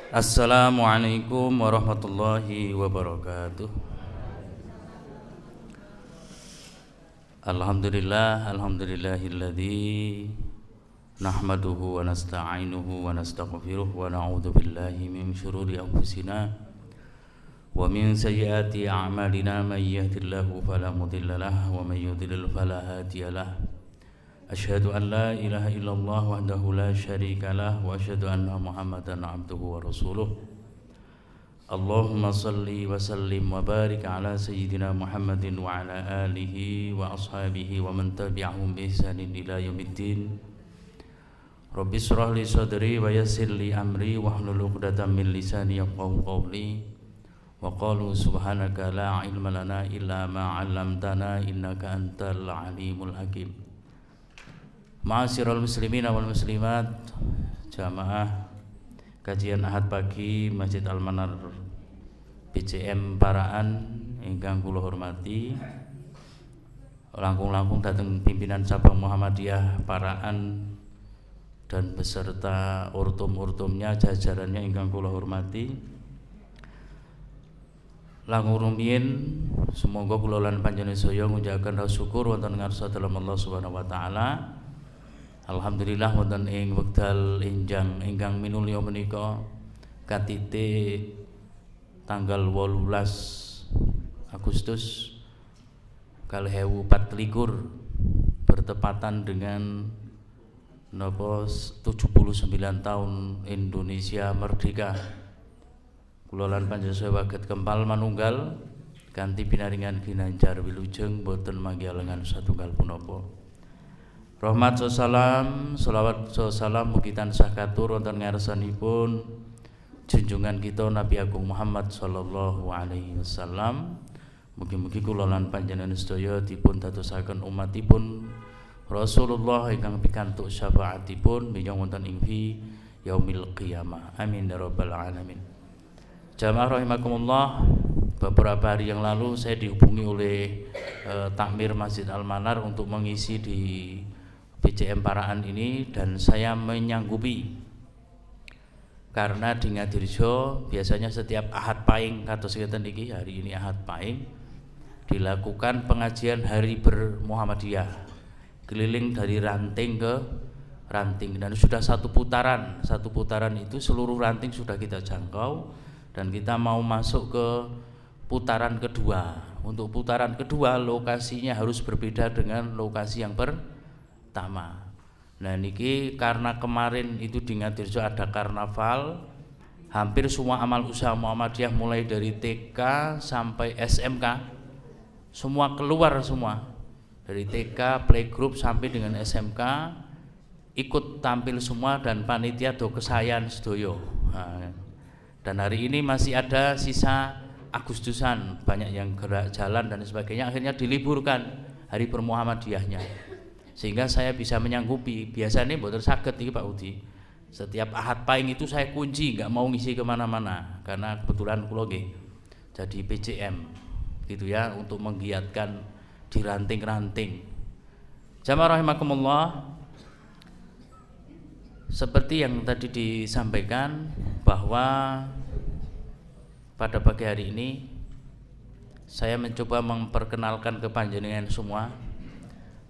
Assalamualaikum warahmatullahi wabarakatuh. Alhamdulillahilladzi nahmaduhu wa nasta'inuhu wa nastaghfiruh wa na'udzu billahi min syururi anfusina wa min sayyiati a'malina may yahdihillahu fala mudilla lahu wa may yudlil fala hadiyalah. Asyhadu an la ilaha illallah wahdahu la syarika lah wa asyhadu anna Muhammadan abduhu wa rasuluh. Allahumma salli wa sallim wa barik ala sayyidina Muhammadin wa ala alihi wa ashabihi wa man tabi'ahum bi ihsanin ila yaumiddin. Rabbi shrah li sadri wa yassir li amri wahlul 'uqdatam min lisani yafqahu qawli. Wa qalu subhanaka la ilma lana illa ma 'allamtana innaka antal alimul hakim. Ma'asyiral muslimin wal muslimat, jamaah kajian Ahad pagi Masjid Al-Manar BCM Paraan ingkang kula hormati, langkung-langkung dateng pimpinan cabang Muhammadiyah Paraan dan beserta urtum-urtumnya, jajarannya ingkang kula hormati. Langkung rumiyin semoga kula lan panjenengan sedaya ngucapken rasa syukur wonten ngarsa dalem Allah Subhanahu wa taala. Alhamdulillah wonten ing wekdal enjang ingkang minulya menika katite tanggal 18 Agustus 2024 bertepatan dengan 79 tahun Indonesia merdeka. Kula lan panjenengan saged kempal manunggal kanthi pinaringan ginanjar wilujeng boten manggihalengan satunggal punapa. Rahmat salam, selawat salam mugi tansah katur wonten ngarsanipun junjungan kita Nabi Agung Muhammad sallallahu alaihi wasallam. Mugi-mugi kula lan panjenengan sedaya dipun dadosaken umatipun Rasulullah ingkang pikantuk syafaatipun minjang wonten ing fi yaumil qiyamah. Amin ya rabbal alamin. Jamaah rahimakumullah, beberapa hari yang lalu saya dihubungi oleh takmir Masjid Al-Manar untuk mengisi di BCM Paraan ini, dan saya menyanggupi karena di Ngadirjo biasanya setiap Ahad Pahing kados ngeten iki, hari ini Ahad Pahing dilakukan pengajian hari bermuhammadiyah keliling dari ranting ke ranting, dan sudah satu putaran itu seluruh ranting sudah kita jangkau dan kita mau masuk ke putaran kedua. Untuk putaran kedua lokasinya harus berbeda dengan lokasi yang pertama. Nah niki karena kemarin itu di Ngadirjo ada karnaval, hampir semua amal usaha Muhammadiyah mulai dari TK sampai SMK semua keluar semua, dari TK playgroup sampai dengan SMK ikut tampil semua, dan panitia do kesayan sedoyo. Nah, dan hari ini masih ada sisa Agustusan, banyak yang gerak jalan dan sebagainya, akhirnya diliburkan hari bermuhammadiyahnya, sehingga saya bisa menyanggupi. Biasanya mboten saged iki Pak Udi, setiap Ahad Pahing itu saya kunci, nggak mau ngisi kemana-mana karena kebetulan kula nggih jadi PCM gitu ya, untuk menggiatkan di ranting-ranting. Jamaah rahimakumullah, seperti yang tadi disampaikan bahwa pada pagi hari ini saya mencoba memperkenalkan ke panjenengan semua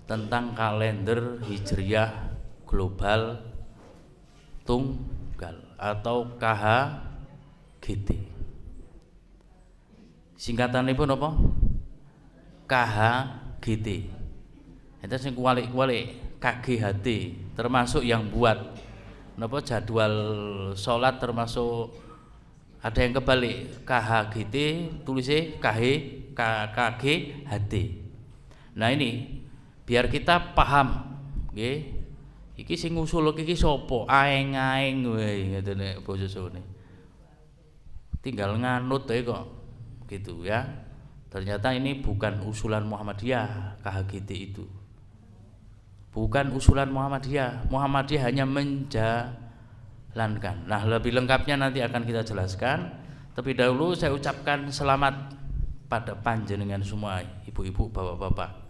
tentang kalender Hijriyah Global Tunggal atau KHGT. Singkatanipun apa? KHGT. Itu sing kualik-kualik KGHT, termasuk yang buat napa jadwal sholat, termasuk ada yang kebalik KHGT tulisnya KGHT. Nah ini biar kita paham, nggih. Iki sing ngusul iki sapa? Aeng-aeng wae ngene basa Jawane. Tinggal nganut ae kok. Gitu ya. Ternyata ini bukan usulan Muhammadiyah KHGT itu. Bukan usulan Muhammadiyah. Muhammadiyah hanya menjalankan. Nah, lebih lengkapnya nanti akan kita jelaskan. Tapi dahulu saya ucapkan selamat pada panjenengan semua, ibu-ibu, bapak-bapak.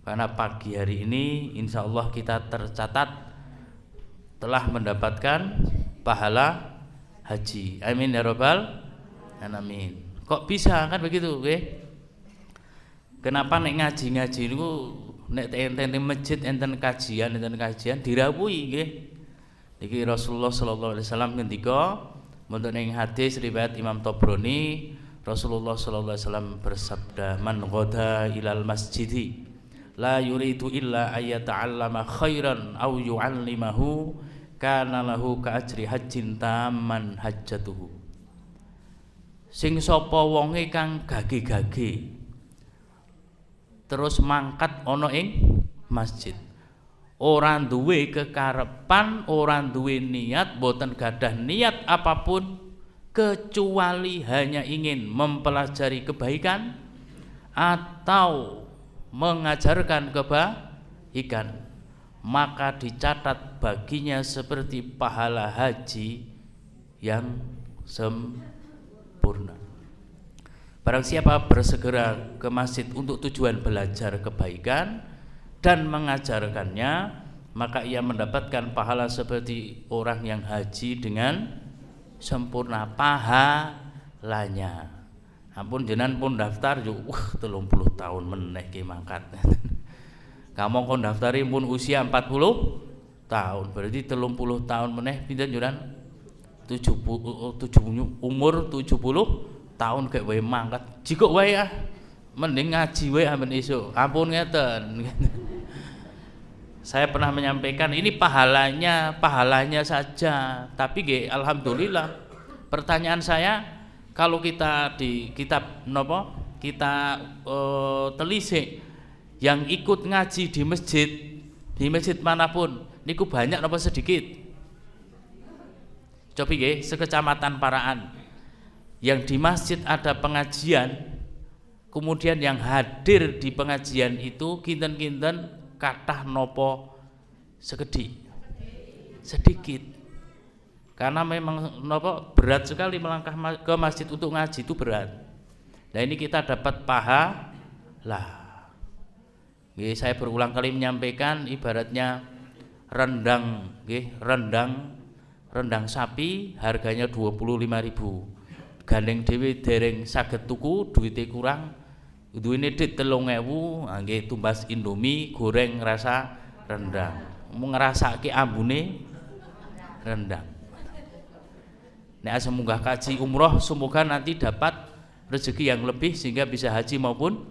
Karena pagi hari ini insya Allah kita tercatat telah mendapatkan pahala haji. Amin ya rabbal alamin. Kok bisa kan begitu, nggih? Kenapa nek ngaji niku nek enten masjid enten kajian dirawuhi nggih. Niki Rasulullah sallallahu alaihi wasallam ngendika wonten ing hadis riwayat Imam Tabrani, Rasulullah sallallahu alaihi wasallam bersabda, "Man ghada ilal masjidi la yuridu illa ayyata'allama khairan aw yu'allimahu kana lahu ka ajri hajjin tamman hajjatuhu." Sing sapa wonge kang gage-gage terus mangkat ana ing masjid, ora duwe kekarepan, ora duwe niat, boten gadah niat apapun kecuali hanya ingin mempelajari kebaikan atau mengajarkan kebaikan, maka dicatat baginya seperti pahala haji yang sempurna. Barang siapa bersegera ke masjid untuk tujuan belajar kebaikan dan mengajarkannya, maka ia mendapatkan pahala seperti orang yang haji dengan sempurna pahalanya. Ampun jenengan pun daftar yo 30 tahun meneh ki mangkat. Kamu kon daftari pun usia 40 tahun, berarti 30 tahun meneh pinten jenengan? 70 umur 70 tahun kayak wae mangkat, jikok wae mending ngaji wae amen esuk. Ampun ngeten. Saya pernah menyampaikan ini pahalanya saja, tapi nggih alhamdulillah. Pertanyaan saya, kalau kita di kitab napa? Kita telisik yang ikut ngaji di masjid manapun niku banyak napa sedikit? Coba nggih sekecamatan Paraan. Yang di masjid ada pengajian, kemudian yang hadir di pengajian itu kinten-kinten kathah nopo sedikit, karena memang nopo berat sekali melangkah ke masjid untuk ngaji, itu berat. Nah ini kita dapat pahala. Saya berulang kali menyampaikan ibaratnya rendang sapi harganya 25.000. Gandeng dhewe dereng saged tuku, duwite kurang, duwene dit 3.000, nggih tumbas Indomie goreng rasa rendang. Mau ngrasake ambune rendang. Nek asem munggah kaji umroh, semoga nanti dapat rezeki yang lebih sehingga bisa haji maupun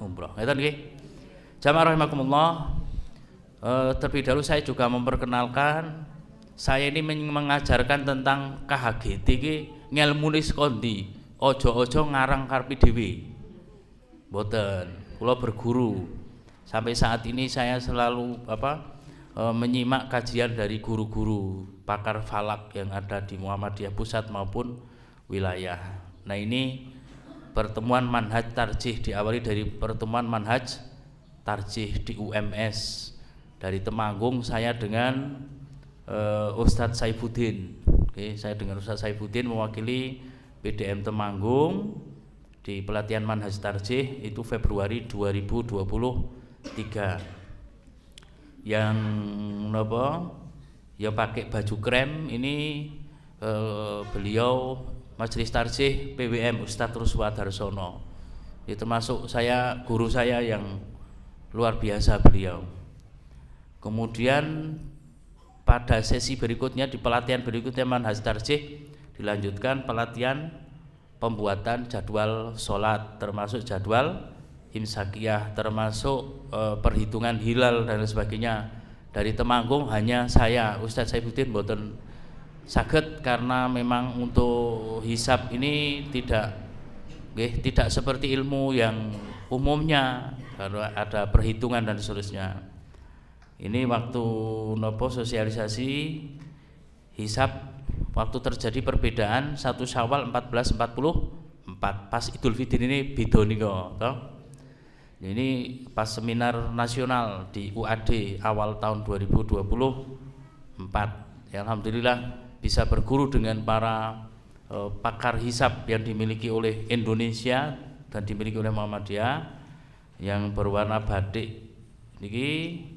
umroh. Ngeten nggih. Jamaah rahimakumullah. Terlebih dahulu saya juga memperkenalkan, saya ini mengajarkan tentang KHGT iki ngelmune sekondi, ojo-ojo ngarang karepe dhewe. Mboten, kula berguru. Sampai saat ini saya selalu menyimak kajian dari guru-guru pakar falak yang ada di Muhammadiyah pusat maupun wilayah. Nah, ini pertemuan manhaj tarjih diawali dari pertemuan manhaj tarjih di UMS. Dari Temanggung saya dengan Ustadz Saifuddin. Oke, saya dengan Ustadz Saifuddin mewakili PDM Temanggung di pelatihan manhaj tarjih itu Februari 2023. Yang ya pakai baju krem ini beliau Majelis Tarjih PWM Ustadz Ruswa Darsono. Itu termasuk guru saya yang luar biasa beliau. Kemudian pada sesi berikutnya, di pelatihan berikutnya manhaj tarjih dilanjutkan pelatihan pembuatan jadwal sholat, termasuk jadwal imsakiyah, termasuk perhitungan hilal dan sebagainya. Dari Temanggung hanya saya Ustadz Saifuddin mboten saged karena memang untuk hisab ini tidak seperti ilmu yang umumnya karena ada perhitungan dan seterusnya. Ini waktu sosialisasi hisab, waktu terjadi perbedaan 1 Syawal 1444 pas Idul Fitri ini beda nika toh. Ini pas seminar nasional di UAD awal tahun 2024. Ya, alhamdulillah bisa berguru dengan para pakar hisab yang dimiliki oleh Indonesia dan dimiliki oleh Muhammadiyah yang berwarna batik. Niki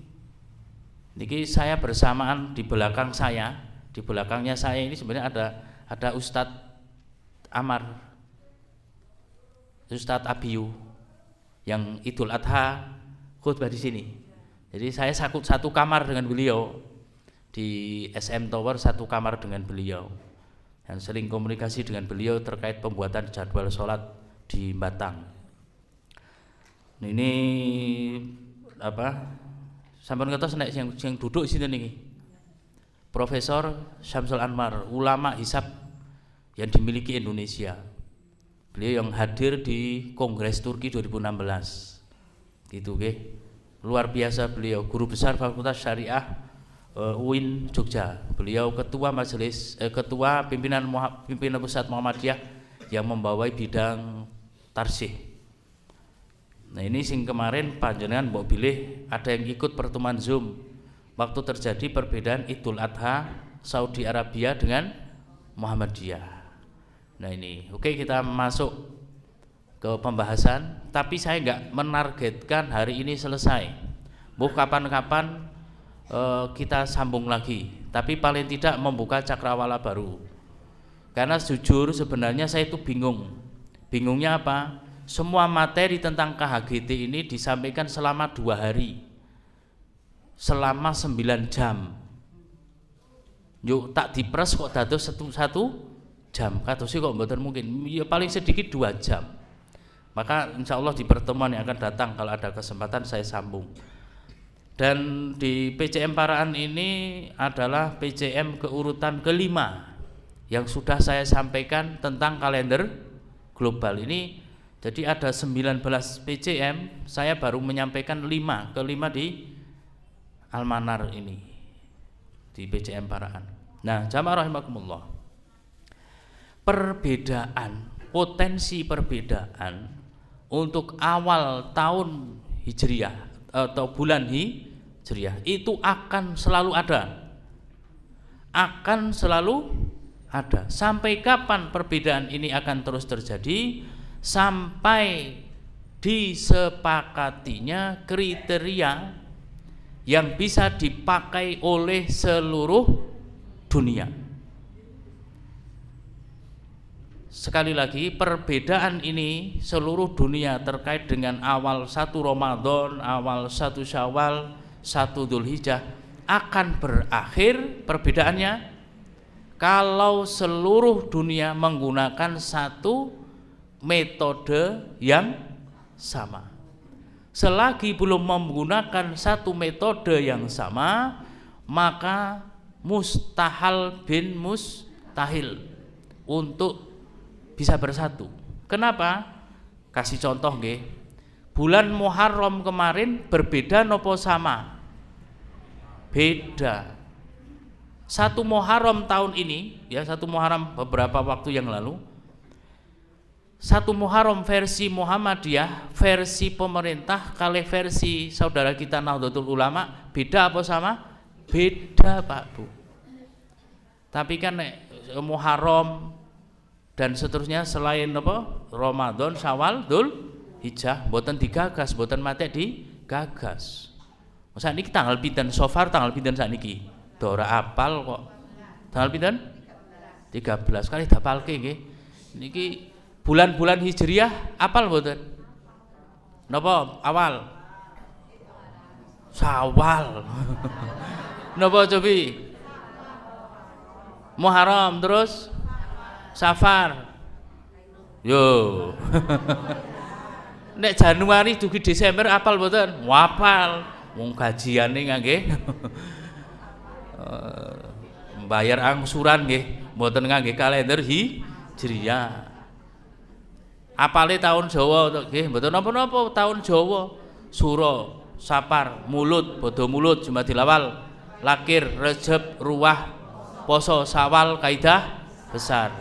saya bersamaan di belakangnya saya ini sebenarnya ada Ustadz Amar, Ustadz Abiyu yang Idul Adha khutbah di sini. Jadi saya satu kamar dengan beliau di SM Tower, satu kamar dengan beliau, dan sering komunikasi dengan beliau terkait pembuatan jadwal sholat di Batang. Ini apa? Sampun ngertos nek sing duduk sinten niki? Profesor Syamsul Anwar, ulama hisab yang dimiliki Indonesia. Beliau yang hadir di Kongres Turki 2016. Gitu nggih. Luar biasa beliau, guru besar Fakultas Syariah UIN Jogja. Beliau ketua pimpinan pusat Muhammadiyah yang membawai bidang tarsih. Nah ini sing kemarin panjenengan mbok pilih ada yang ikut pertemuan Zoom waktu terjadi perbedaan Idul Adha Saudi Arabia dengan Muhammadiyah. Nah ini oke, kita masuk ke pembahasan, tapi saya nggak menargetkan hari ini selesai. Kapan-kapan kita sambung lagi, tapi paling tidak membuka cakrawala baru. Karena jujur sebenarnya saya itu bingungnya apa? Semua materi tentang KHGT ini disampaikan selama 2 hari, selama 9 jam. Yuk tak dipres kok dados 1 jam, katosé kok mboten mungkin, ya paling sedikit 2 jam. Maka insya Allah di pertemuan yang akan datang kalau ada kesempatan saya sambung. Dan di PCM Paraan ini adalah PCM keurutan kelima yang sudah saya sampaikan tentang kalender global ini. Jadi ada 19 PCM, saya baru menyampaikan kelima di Almanar ini, di PCM Paraan. Nah, jamaah rahimakumullah, potensi perbedaan untuk awal tahun Hijriah atau bulan Hijriah itu akan selalu ada. Sampai kapan perbedaan ini akan terus terjadi? Sampai disepakatinya kriteria yang bisa dipakai oleh seluruh dunia. Sekali lagi, perbedaan ini seluruh dunia terkait dengan awal 1 Ramadan, awal 1 Syawal, 1 Dzulhijjah akan berakhir perbedaannya kalau seluruh dunia menggunakan satu metode yang sama. Selagi belum menggunakan satu metode yang sama, maka mustahil bin mustahil untuk bisa bersatu. Kenapa? Kasih contoh nggih. Bulan Muharram kemarin berbeda nopo sama? Beda. 1 Muharram tahun ini, ya 1 Muharram beberapa waktu yang lalu, 1 Muharram versi Muhammadiyah, versi pemerintah kali versi saudara kita Nahdlatul Ulama, beda apa sama? Beda Pak Bu. Tapi kan Muharram dan seterusnya selain apa? Ramadan, Syawal, Dzulhijjah boten digagas, boten matek digagas. Masa niki tanggal pinten Safar, tanggal pinten sakniki? Ora apal kok. Tanggal pinten? 13 kali dapalke nggih. Niki bulan-bulan Hijriah apal mboten? Napa awal? Syawal. Napa cobi? Muharram terus Safar. Yo. Nek Januari dugi Desember apal mboten? Wapal. Wong gajiane ngangge bayar angsuran nggih, mboten ngangge kalender Hijriah. Apale tahun Jawa nggih, mboten napa-napa tahun Jawa. Suro, Sapar, Mulut, Bodho Mulut, Jumadil Awal, Lakir, Rejab, Ruwah, Poso, Syawal, Kaidah Besar.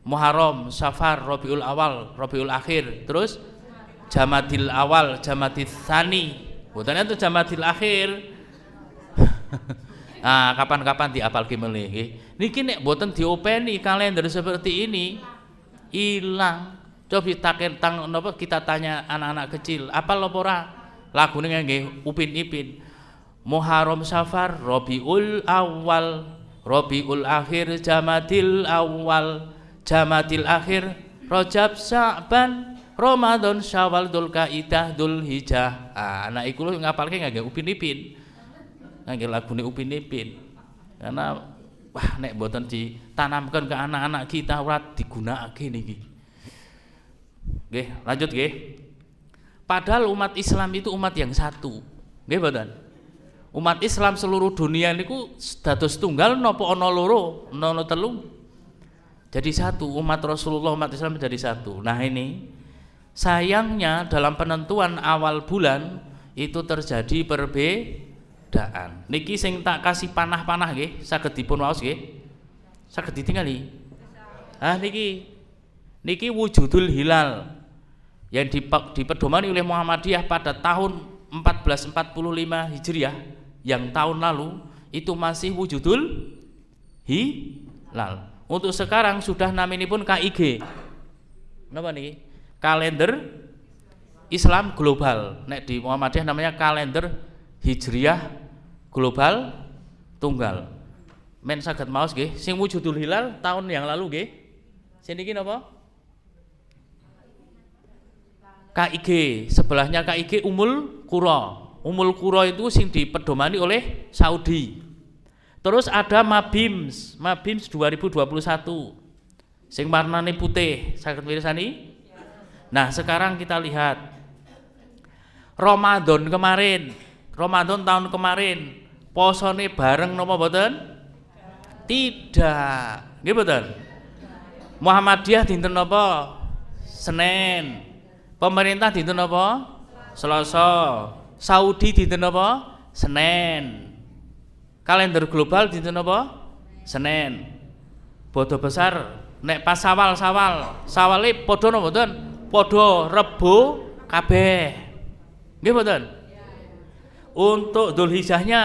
Muharram, Safar, Rabiul Awal, Rabiul Akhir, terus Jamadil Awal, Jamadil Tsani. Mboten itu Jamadil Akhir. Nah, kapan-kapan diapalke melih nggih. Niki nek mboten diopeni kalender seperti ini ilang. Coba kita tanya anak-anak kecil, apal apa ora? Lagune nggih Upin Ipin. Muharram Safar, Rabiul Awal, Rabiul Akhir, Jamadil Awal, Jamadil Akhir, Rajab, Sya'ban, Ramadan, Syawal, Dzulqa'dah, Dzulhijjah. Anak iku lho ngapalke nganggo Upin Ipin. Nganggo lagune Upin Ipin. Karena wah nek mboten ditanamkan ke anak-anak kita ora digunakake niki. Nggih, lanjut nggih. Padahal umat Islam itu umat yang satu. Nggih mboten? Umat Islam seluruh dunia niku dados tunggal napa ana loro, ana telu. Jadi satu, umat Rasulullah, umat Islam menjadi satu. Nah ini sayangnya dalam penentuan awal bulan itu terjadi perbedaan. Niki sing tak kasih panah-panah nggih, saged dipun waos nggih. Saged ditingali. Niki wujudul hilal yang dipedomani oleh Muhammadiyah pada tahun 1445 Hijriah yang tahun lalu itu masih wujudul hilal. Untuk sekarang sudah naminipun KIG. Napa niki? Kalender Islam Global. Nek di Muhammadiyah namanya kalender Hijriah Global Tunggal. Men saged maos nggih, sing wujudul hilal tahun yang lalu nggih. Sing niki napa? KIG, sebelahnya KIG Ummul Qura. Ummul Qura itu sing dipedomani oleh Saudi. Terus ada Mabims 2021. Sing warnane putih, saged mirsani? Nah, sekarang kita lihat Ramadan kemarin, Ramadan tahun kemarin, posone bareng napa mboten? Tidak. Nggih mboten? Muhammadiyah dinten napa? Senin. Pemerintah dinten apa? Selasa. Saudi dinten apa? Senin. Kalender global dinten apa? Senin. Bodo besar nek pas Sawale padha napa mboten? Padha Rebo kabeh. Nggih mboten? Untuk Dzulhijjahnya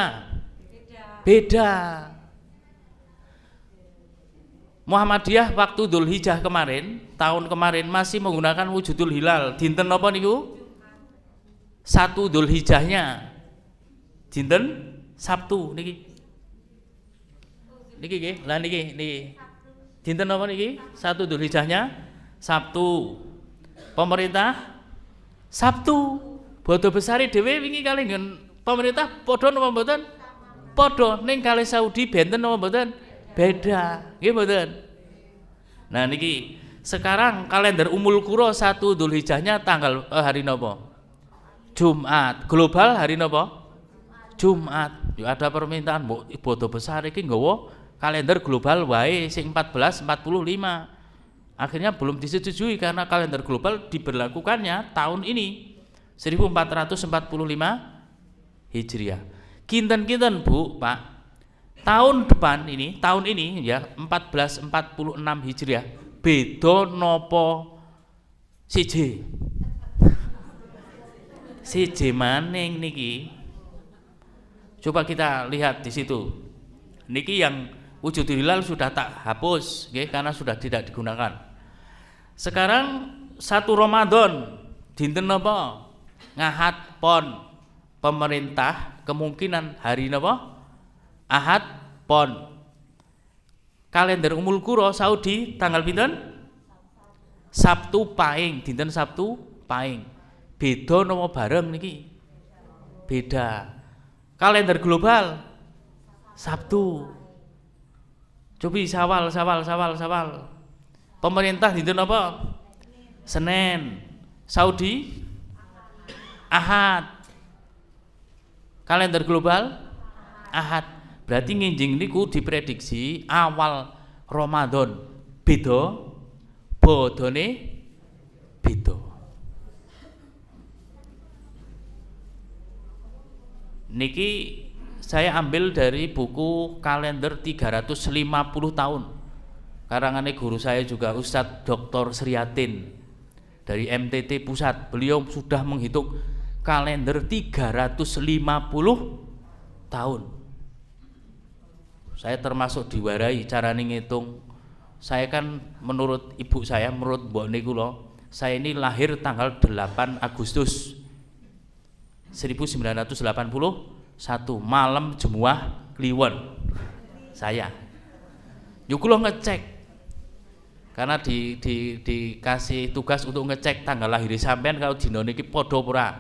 beda. Muhammadiyah waktu Dzulhijjah kemarin, tahun kemarin masih menggunakan wujudul hilal. Dinten napa niku? 1 Dzulhijjahnya. Dinten Sabtu niki. Niki nggih. Lah niki. Dinten napa niki? 1 Dzulhijjahnya Sabtu. Pemerintah Sabtu. Bodo besare dhewe wingi kalih nggen pemerintah padha napa mboten? Padha ning kalih Saudi benten napa mboten? Beda, nggih mboten. Nah niki sekarang kalender Ummul Qura 1 Dzulhijjahnya tanggal hari napa? Jumat. Global hari napa? Jumat. Yo ada permintaan bodo besar iki nggawa kalender global wae sing 1445. Akhirnya belum disetujui karena kalender global diberlakukannya tahun ini 1445 Hijriah. Kinten-kinten Bu, Pak. Tahun ini ya 1446 Hijriah beda nopo siji maning niki. Coba kita lihat di situ. Niki yang wujud hilal sudah tak hapus, nggih, karena sudah tidak digunakan. Sekarang 1 Ramadan dinten napa? Ngahad pon. Pemerintah kemungkinan hari napa? Ahad pon. Kalender Ummul Qura Saudi tanggal pinten? Sabtu Pahing, dinten Sabtu Pahing. Beda napa bareng niki? Beda. Kalender global Sabtu. Cobi Syawal. Pemerintah dinten apa? Senin. Saudi Ahad. Kalender global Ahad. Berarti nginjing niku diprediksi awal Ramadan beda, bodone beda. Niki saya ambil dari buku kalender 350 tahun. Karangane guru saya juga Ustadz Dr. Sriatin dari MTT Pusat. Beliau sudah menghitung kalender 350 tahun. Saya termasuk diwarai cara ngitung. Saya kan menurut ibu saya, menurut mbok niku lho, saya ini lahir tanggal 8 Agustus 1981 malam Jemuah Kliwon. Saya Yo kula ngecek. Karena dikasih tugas untuk ngecek tanggal lahir sampean kalau dino niki padha ora.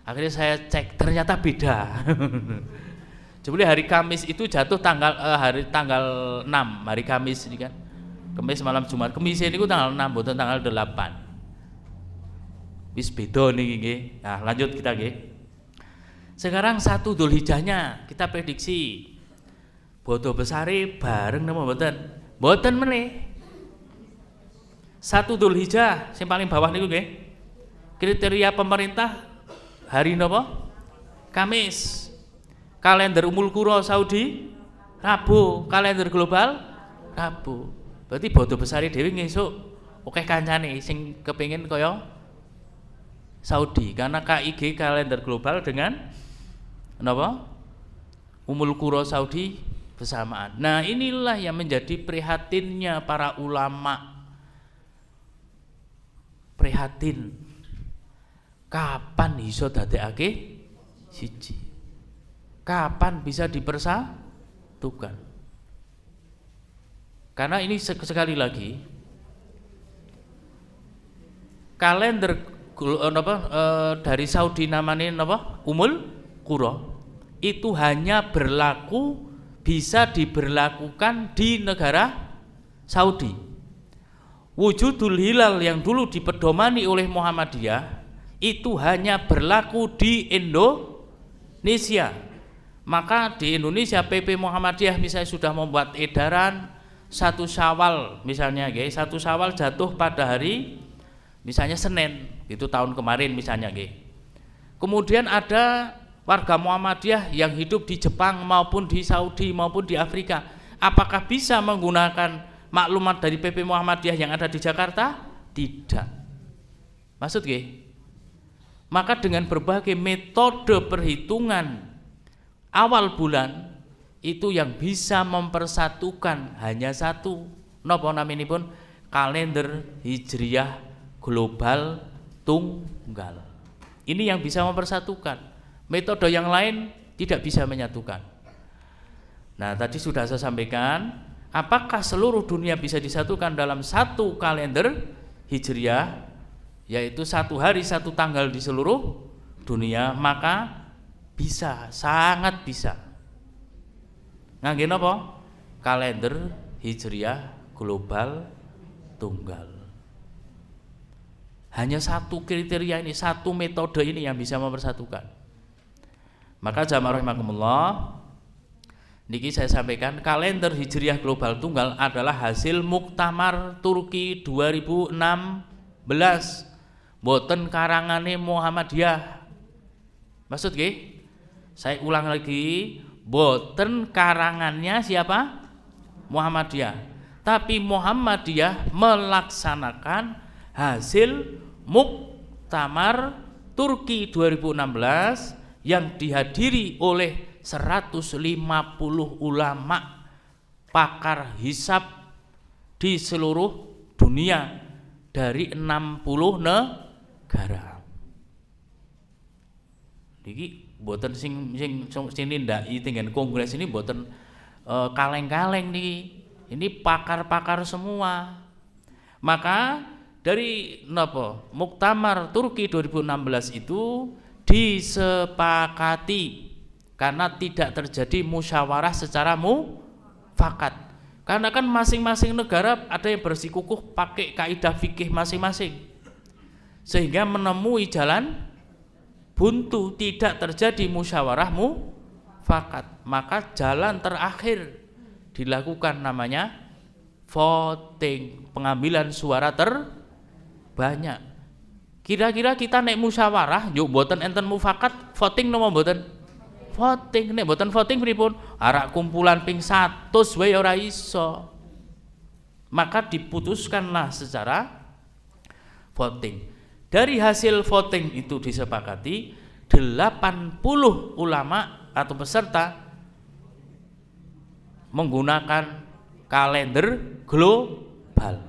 Akhirnya saya cek ternyata beda. Jadi hari Kamis itu jatuh tanggal 6 hari Kamis ini kan. Kamis malam Jumat. Kamis ini tanggal 6 bukan tanggal 8. Wis beda niki nggih. Nah, lanjut kita nggih. Sekarang 1 Dzulhijjahnya kita prediksi. Bodo besare bareng napa mboten? Mboten meneh. 1 Dzulhijjah sing paling bawah niku nggih. Kriteria pemerintah hari napa? Kamis. Kalender Umul Qura Saudi Rabu, kalender global Rabu. Berarti bodo besare dhewe ngesuk akeh kancane sing kepengin kaya Saudi karena KIG kalender global dengan napa? Umul Qura Saudi bersamaan. Nah, inilah yang menjadi prihatinnya para ulama. Prihatin. Kapan iso dadekake siji? Kapan bisa dipersatukan? Karena ini sekali lagi kalender dari Saudi namanya napa? Umul Qura itu hanya berlaku bisa diberlakukan di negara Saudi. Wujudul hilal yang dulu dipedomani oleh Muhammadiyah itu hanya berlaku di Indonesia. Maka di Indonesia PP Muhammadiyah misalnya sudah membuat edaran 1 Syawal misalnya, 1 Syawal jatuh pada hari misalnya Senin, itu tahun kemarin misalnya. Kemudian ada warga Muhammadiyah yang hidup di Jepang maupun di Saudi maupun di Afrika, apakah bisa menggunakan maklumat dari PP Muhammadiyah yang ada di Jakarta? Tidak. Maksud maka dengan berbagai metode perhitungan awal bulan itu yang bisa mempersatukan hanya satu, napa naminipun? Kalender Hijriyah global tunggal. Ini yang bisa mempersatukan. Metode yang lain tidak bisa menyatukan. Nah, tadi sudah saya sampaikan, apakah seluruh dunia bisa disatukan dalam satu kalender Hijriyah, yaitu 1 hari 1 tanggal di seluruh dunia? Maka bisa, sangat bisa. Ngangge napa? Kalender Hijriyah global tunggal. Hanya satu kriteria ini, satu metode ini yang bisa mempersatukan. Maka jamaah rahimakumullah, niki saya sampaikan kalender Hijriyah global tunggal adalah hasil Muktamar Turki 2016. Boten karangane Muhammadiyah. Maksud saya ulang lagi, boten karangannya siapa? Muhammadiyah. Tapi Muhammadiyah melaksanakan hasil Muktamar Turki 2016 yang dihadiri oleh 150 ulama pakar hisab di seluruh dunia dari 60 negara. Niki mboten sing nindaki dengan kongres ini mboten kaleng-kaleng niki. Ini pakar-pakar semua. Maka dari Muktamar Turki 2016 itu disepakati karena tidak terjadi musyawarah secara mufakat. Karena kan masing-masing negara ada yang bersikukuh pakai kaidah fikih masing-masing, sehingga menemui jalan buntu, tidak terjadi musyawarah mufakat. Maka jalan terakhir dilakukan namanya voting, pengambilan suara terbanyak. Kira-kira kita nek musyawarah, yuk boten enten mufakat, voting nomor boten? Voting, nek boten voting pripun? Arak kumpulan ping 100 wae ora iso. Maka diputuskanlah secara voting. Dari hasil voting itu disepakati 80 ulama atau peserta menggunakan kalender global.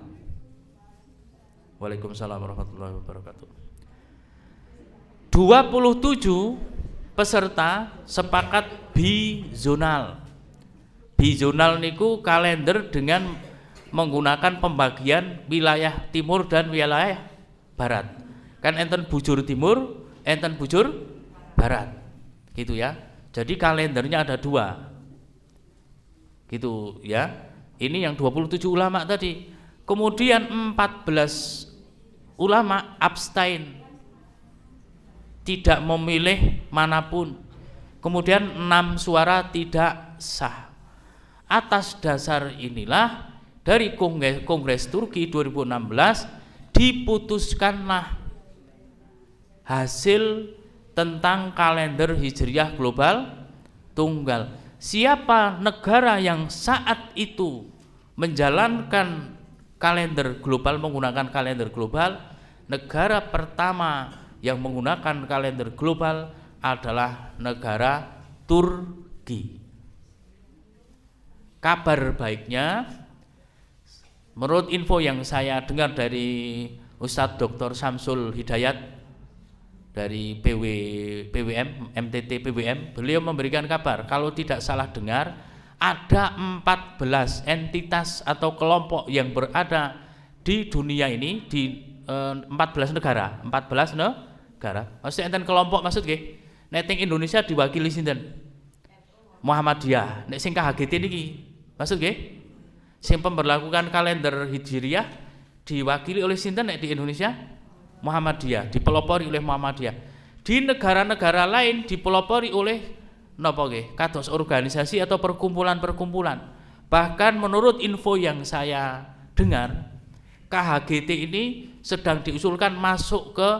Waalaikumsalam warahmatullahi wabarakatuh. 27 peserta sepakat bizonal. Bizonal niku kalender dengan menggunakan pembagian wilayah timur dan wilayah barat. Kan enten bujur timur, enten bujur barat. Gitu ya. Jadi kalendernya ada 2. Gitu ya. Ini yang 27 ulama tadi. Kemudian 14 ulama abstain, tidak memilih manapun. Kemudian 6 suara tidak sah. Atas dasar inilah dari Kongres Turki 2016 diputuskanlah hasil tentang kalender Hijriah global tunggal. Siapa negara yang saat itu menjalankan kalender global, menggunakan kalender global, negara pertama yang menggunakan kalender global adalah negara Turki. Kabar baiknya, menurut info yang saya dengar dari Ustadz Dr. Samsul Hidayat dari PWM, MTT PWM, beliau memberikan kabar, kalau tidak salah dengar, ada 14 entitas atau kelompok yang berada di dunia ini, di 14 negara. Maksudnya enten kelompok maksud nggih. Nek teng Indonesia diwakili sinten? Muhammadiyah. Nek sing KHGT niki maksud nggih? Sing pemberlakukan kalender Hijriah diwakili oleh sinten nek di Indonesia? Muhammadiyah, dipelopori oleh Muhammadiyah. Di negara-negara lain dipelopori oleh napa nggih? Kados organisasi atau perkumpulan-perkumpulan. Bahkan menurut info yang saya dengar, KHGT ini sedang diusulkan masuk ke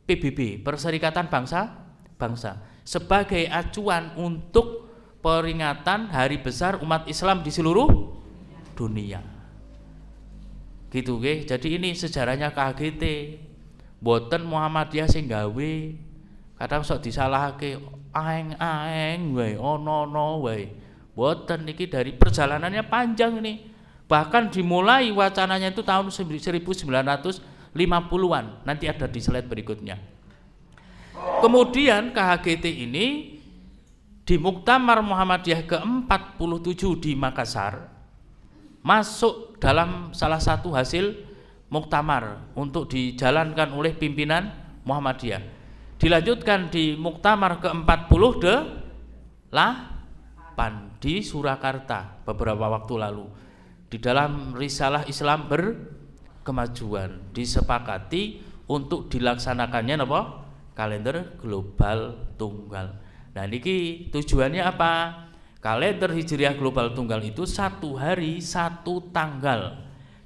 PBB, Perserikatan Bangsa-Bangsa, sebagai acuan untuk peringatan hari besar umat Islam di seluruh dunia. Gitu nggih. Jadi ini sejarahnya KHGT. Mboten Muhammadiyah sing gawe. Kadang sok disalahake aeng-aeng wae, ono-ono wae. Mboten, niki dari perjalanannya panjang ini. Bahkan dimulai wacananya itu tahun 1950-an. Nanti ada di slide berikutnya. Kemudian KHGT ini di Muktamar Muhammadiyah ke-47 di Makassar masuk dalam salah satu hasil muktamar untuk dijalankan oleh pimpinan Muhammadiyah. Dilanjutkan di Muktamar ke-48 di Surakarta beberapa waktu lalu. Di dalam risalah Islam berkemajuan disepakati untuk dilaksanakannya apa? Kalender global tunggal. Nah niki tujuannya apa? Kalender Hijriah global tunggal itu 1 hari 1 tanggal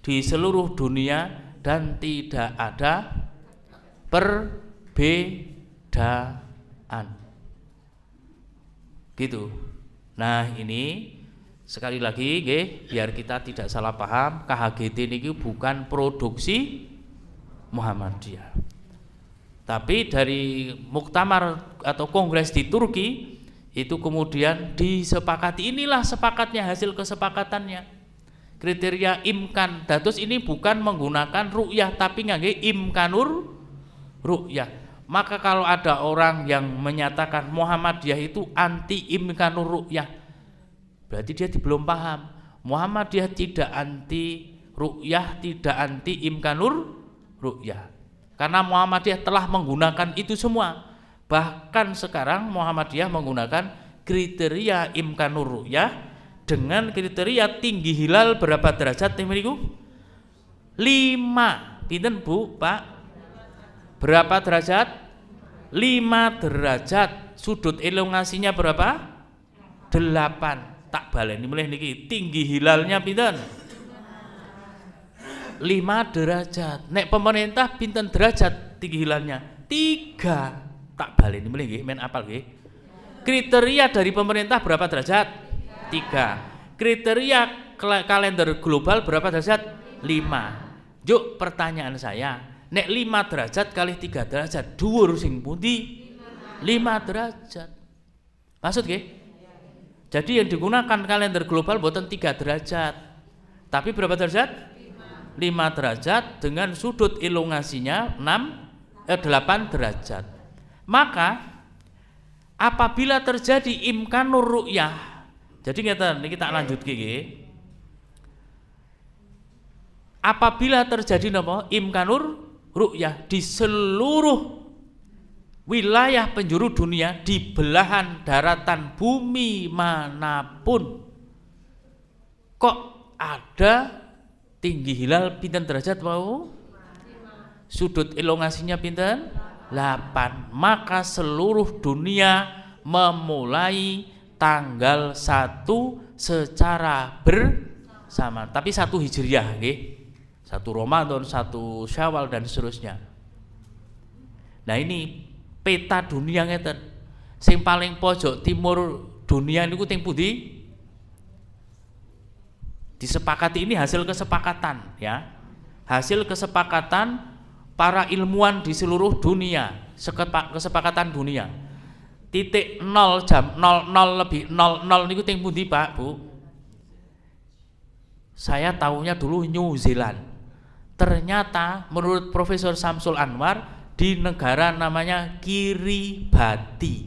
di seluruh dunia dan tidak ada perbedaan. Gitu. Nah ini sekali lagi nggih, biar kita tidak salah paham, KHGT niki bukan produksi Muhammadiyah. Tapi dari muktamar atau kongres di Turki itu kemudian disepakati, inilah sepakatnya, hasil kesepakatannya. Kriteria imkan. Dados ini bukan menggunakan ru'yah tapi ngangge imkanur ru'yah. Maka kalau ada orang yang menyatakan Muhammadiyah itu anti imkanur ru'yah, berarti dia belum paham. Muhammadiyah tidak anti ru'yah, tidak anti imkanur ru'yah. Karena Muhammadiyah telah menggunakan itu semua. Bahkan sekarang Muhammadiyah menggunakan kriteria imkanur ru'yah dengan kriteria tinggi hilal berapa derajat meniku? 5. Pinten Bu, Pak? Berapa derajat? 5 derajat. Sudut elongasinya berapa? 8. Tak baleni mulih niki. Tinggi hilalnya pinten? 5 derajat. Nek pemerintah pinten derajat tinggi hilalnya? 3. Tak baleni mulih nggih, men apal nggih. Kriteria dari pemerintah berapa derajat? 3. Kriteria kalender global berapa derajat? 5. Juk pertanyaan saya, nek 5 derajat kali 3 derajat dhuwur sing pundi? 5 derajat. Maksud nggih? Jadi yang digunakan kalender global boten 3 derajat. Tapi berapa derajat? 5 derajat dengan sudut elongasinya 8 derajat. Maka apabila terjadi imkanur ru'yah, Jadi ngeten niki tak lanjutke nggih. Apabila terjadi napa imkanur ru'yah di seluruh wilayah penjuru dunia, di belahan daratan bumi manapun, kok ada tinggi hilal pinten derajat wau? Sudut elongasinya pinten? 8. Maka seluruh dunia memulai tanggal 1 secara bersama. Tapi 1 Hijriah nggih. 1 Ramadan, 1 Syawal dan seterusnya. Nah ini peta dunia ngeten. Sing paling pojok timur dunia niku teng pundi? Disepakati, ini hasil kesepakatan ya. Hasil kesepakatan para ilmuwan di seluruh dunia, kesepakatan dunia. Titik 0 jam 00 lebih 00 niku teng pundi Pak, Bu? Saya tahunya dulu New Zealand. Ternyata menurut Profesor Samsul Anwar di negara namanya Kiribati.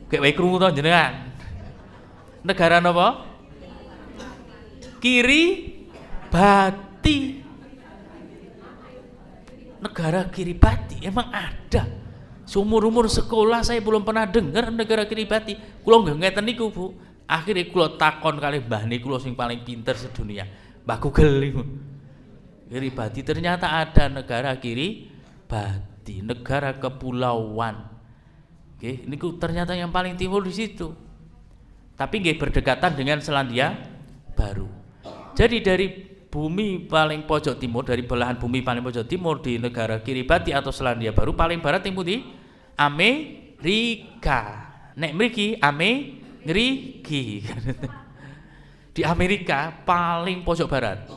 Kayak wae krungu to jenengan. Negara napa? Kiribati. Negara Kiribati emang ada. Seumur-umur sekolah saya belum pernah dengar negara Kiribati. Kula nggih ngeten niku, Bu. Akhirnya kula takon kali mbah niku kula sing paling pinter sedunia. Mbah Google niku. Kiribati ternyata ada negara Kiribati, negara kepulauan. Nggih, niku ternyata yang paling timur di situ. Tapi nggih berdekatan dengan Selandia Baru. Jadi dari bumi paling pojok timur, dari belahan bumi paling pojok timur di negara Kiribati atau Selandia Baru, paling barat yang putih Amerika. Nek mriki Ameriki. Di Amerika paling pojok barat.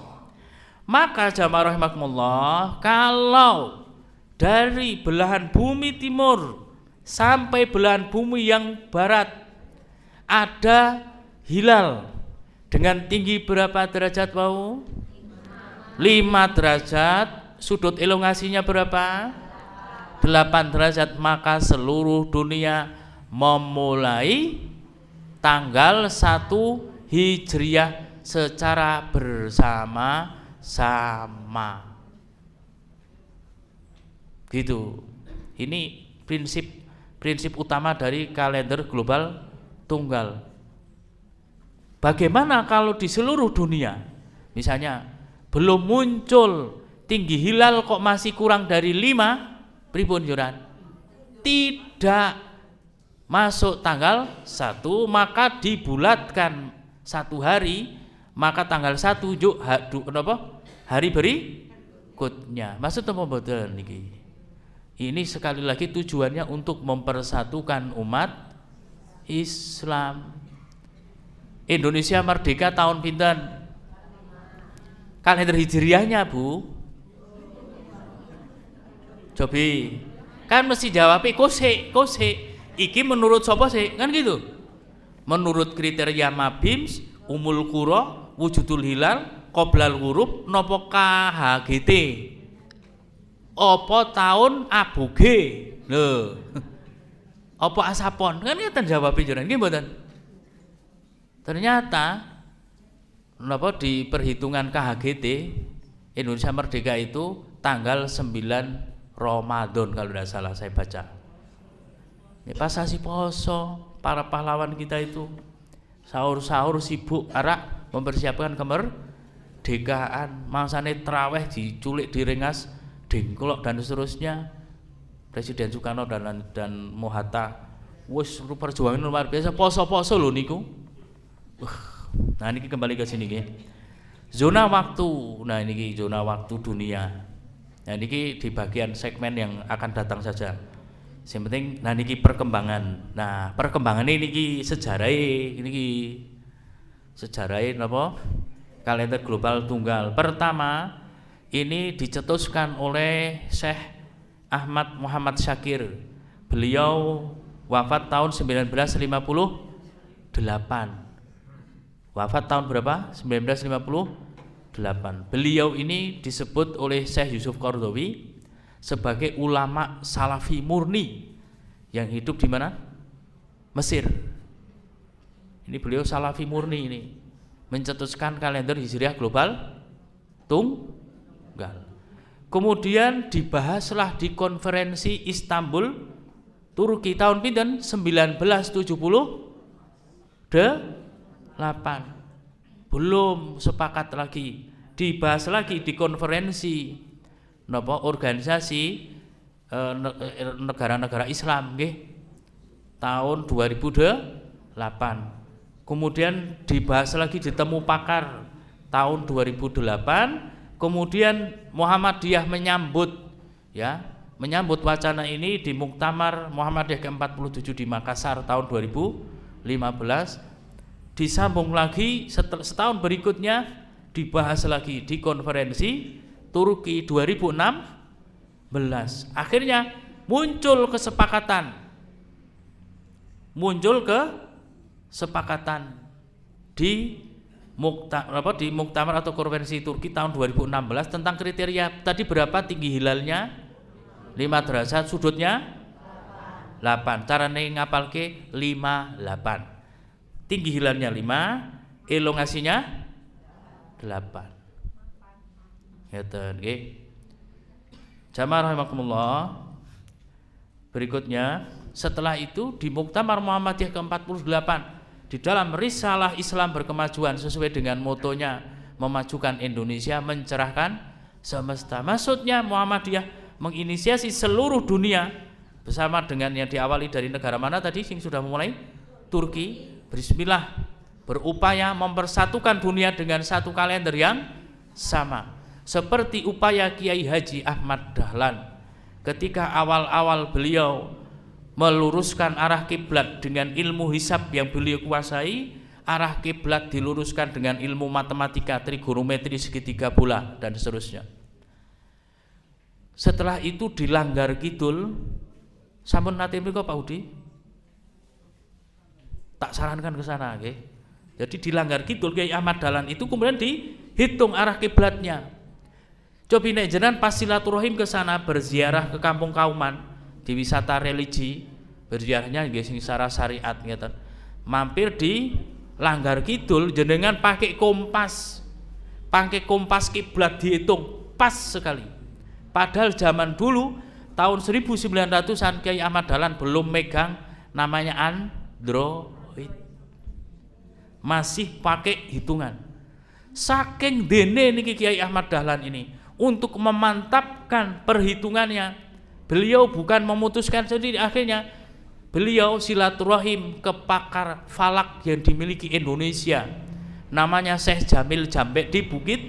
Maka jamaah rahimakumullah, kalau dari belahan bumi timur sampai belahan bumi yang barat ada hilal dengan tinggi berapa derajat wau? 5 derajat. Sudut elongasinya berapa? 8 derajat. Maka seluruh dunia memulai tanggal 1 Hijriah secara bersama-sama. Gitu. Ini prinsip utama dari kalender global tunggal. Bagaimana kalau di seluruh dunia, misalnya belum muncul tinggi hilal kok masih kurang dari 5, pripun yuran? Tidak masuk tanggal 1, maka dibulatkan 1 hari, maka tanggal 1 hari berikutnya. Maksud apa mboten niki? Ini sekali lagi tujuannya untuk mempersatukan umat Islam. Indonesia merdeka tahun pinten? Kalender hijriahnya, Bu. Cobi. Kan mesti jawab kose. Iki menurut sapa sih? Kan gitu. Menurut kriteria Mabims, Umul Qura, Wujudul Hilal, Qoblal Ghurub, nopo KHGT. Apa tahun aboge? Lho. Apa asapon? Kan ngeten jawab jenengan nggih mboten? Ternyata napa di perhitungan KHGT Indonesia merdeka itu tanggal 9 Ramadan kalau tidak salah saya baca. Ini pas sasi poso, para pahlawan kita itu sahur-sahur sibuk arak mempersiapkan kemerdekaan, mangsane traweh diculik direngas dengklok dan seterusnya. Presiden Soekarno dan Mohatta wis perjuangan luar biasa, poso-poso lho niku. Nah ini kembali ke sini nggih. Zona waktu. Nah ini zona waktu dunia. Nah ini di bagian segmen yang akan datang saja. Yang penting nah niki perkembangan. Nah, perkembangan ini sejarahnya napa? Kalender global tunggal. Pertama, ini dicetuskan oleh Syekh Ahmad Muhammad Syakir. Beliau wafat tahun 1958. Wafat tahun berapa? 1958. Beliau ini disebut oleh Syekh Yusuf Qaradawi sebagai ulama salafi murni yang hidup di mana? Mesir. Ini beliau salafi murni ini, mencetuskan kalender Hijriah global tunggal. Kemudian dibahaslah di konferensi Istanbul, Turki tahun pinten 1978. Belum sepakat lagi, dibahas lagi di konferensi organisasi negara-negara Islam nggih tahun 2008. Kemudian dibahas lagi di Temu Pakar tahun 2008. Kemudian Muhammadiyah menyambut wacana ini di Muktamar Muhammadiyah ke-47 di Makassar tahun 2015. Disambung lagi setahun berikutnya, dibahas lagi di konferensi Turki 2016. Akhirnya muncul kesepakatan di Muktamar atau konferensi Turki tahun 2016 tentang kriteria tadi berapa tinggi hilalnya 5 derajat, sudutnya 8. Carane ngapalke 58. Tinggi hilalnya 5, elongasinya 8. Ngeten nggih. Jamaah rahimakumullah. Berikutnya, setelah itu di Muktamar Muhammadiyah ke-48 di dalam risalah Islam berkemajuan sesuai dengan motonya memajukan Indonesia, mencerahkan semesta. Maksudnya Muhammadiyah menginisiasi seluruh dunia bersama dengan yang diawali dari negara mana tadi yang sudah memulai? Turki. Bismillah, berupaya mempersatukan dunia dengan satu kalender yang sama. Seperti upaya Kiai Haji Ahmad Dahlan ketika awal-awal beliau meluruskan arah kiblat dengan ilmu hisab yang beliau kuasai, arah kiblat diluruskan dengan ilmu matematika, trigonometri, segitiga bola dan seterusnya. Setelah itu dilanggar kidul, sampun nate mriku Pak Udi? Tak sarankan ke sana, okay? Jadi dilanggar kidul Kiai Ahmad Dahlan itu kemudian dihitung arah kiblatnya. Coba nek jenengan pas silaturahim ke sana berziarah ke Kampung Kauman di wisata religi, berziarahnya nggih sing secara syariat ngeten. Mampir di langgar kidul jenengan pakai kompas kiblat dihitung pas sekali. Padahal zaman dulu tahun 1900-an Kiai Ahmad Dahlan belum megang namanya Android. Masih pakai hitungan. Saking dene niki Kiai Ahmad Dahlan ini untuk memantapkan perhitungannya, beliau bukan memutuskan sendiri, akhirnya beliau silaturahim ke pakar falak yang dimiliki Indonesia, namanya Syekh Jamil Jambek di Bukit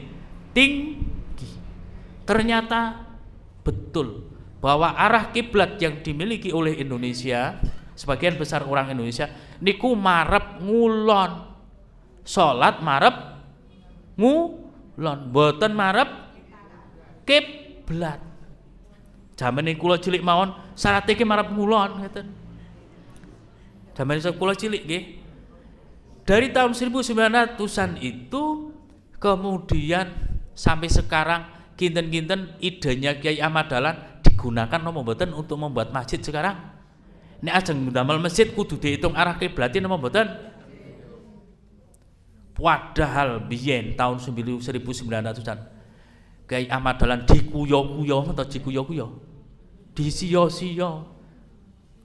Tinggi. Ternyata betul bahwa arah kiblat yang dimiliki oleh Indonesia, sebagian besar orang Indonesia niku marep ngulon. Salat marep ngulon, mboten marep kiblat. Jamane kula cilik mawon syarat iki marep ngulon ngeten. Jamane kula cilik nggih. Dari tahun 1900-an itu kemudian sampai sekarang kinten-kinten idenya Kiai Ahmad Dahlan digunakan napa mboten untuk membuat masjid sekarang. Nek ajeng ndamel masjid kudu dihitung arah kiblatin napa mboten? Padahal biyen tahun 1900-an Kiai Ahmad Dahlan dikuyo-kuyo atau dikuyo-kuyo, disiyo-siyo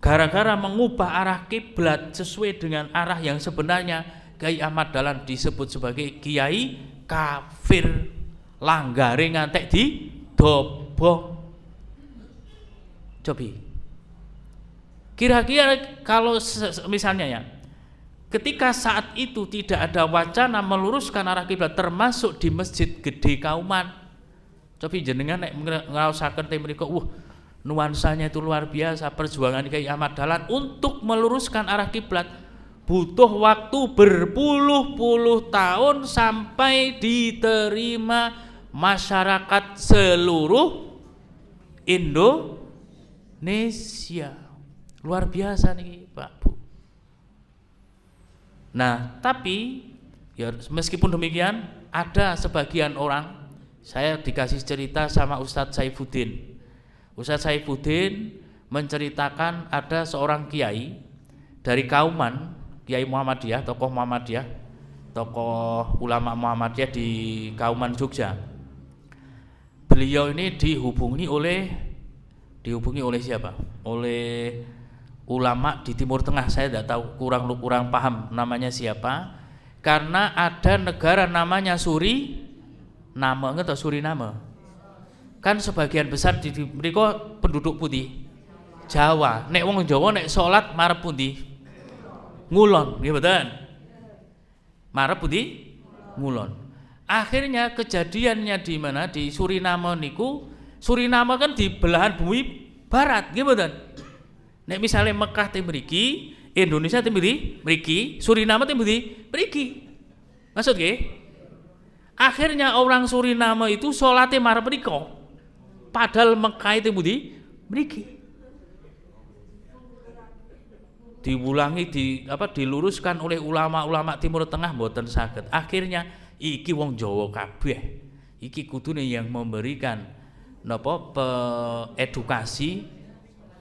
gara-gara mengubah arah kiblat sesuai dengan arah yang sebenarnya. Kiai Ahmad Dahlan disebut sebagai kiai kafir, langgare ngantek di dobong. Cobi kira-kira kalau misalnya ya, ketika saat itu tidak ada wacana meluruskan arah kiblat termasuk di Masjid Gede Kauman, coba jenengan nek ngraosaken teng mriku, nuansanya itu luar biasa. Perjuangan Kiai Ahmad Dahlan untuk meluruskan arah kiblat butuh waktu berpuluh-puluh tahun sampai diterima masyarakat seluruh Indonesia. Luar biasa nih Pak Bu. Nah, tapi ya meskipun demikian ada sebagian orang, saya dikasih cerita sama Ustadz Saifuddin. Ustadz Saifuddin menceritakan ada seorang kiai dari Kauman, Kiai Muhammadiyah, tokoh Muhammadiyah, tokoh ulama Muhammadiyah di Kauman Jogja. Beliau ini dihubungi oleh siapa? Oleh ulama di Timur Tengah, saya tidak tahu, kurang paham namanya siapa. Karena ada negara namanya Suriname, nggak tahu Suriname. Kan sebagian besar di mereka penduduk putih Jawa. Nek wong Jawa nek salat marep pundi? Ngulon, nggih mboten? Marep pundi? Ngulon. Akhirnya kejadiannya di mana? Di Suriname niku. Suriname kan di belahan bumi barat, nggih mboten? Nek misalnya Mekah teng mriki, Indonesia teng mriki, Suriname teng mriki. Maksud nggih? Akhirnya orang Suriname itu salate marep mriko. Padahal Mekah teng mriki. Diulangi diluruskan oleh ulama-ulama Timur Tengah mboten saged. Akhirnya iki wong Jawa kabeh. Iki kudune yang memberikan edukasi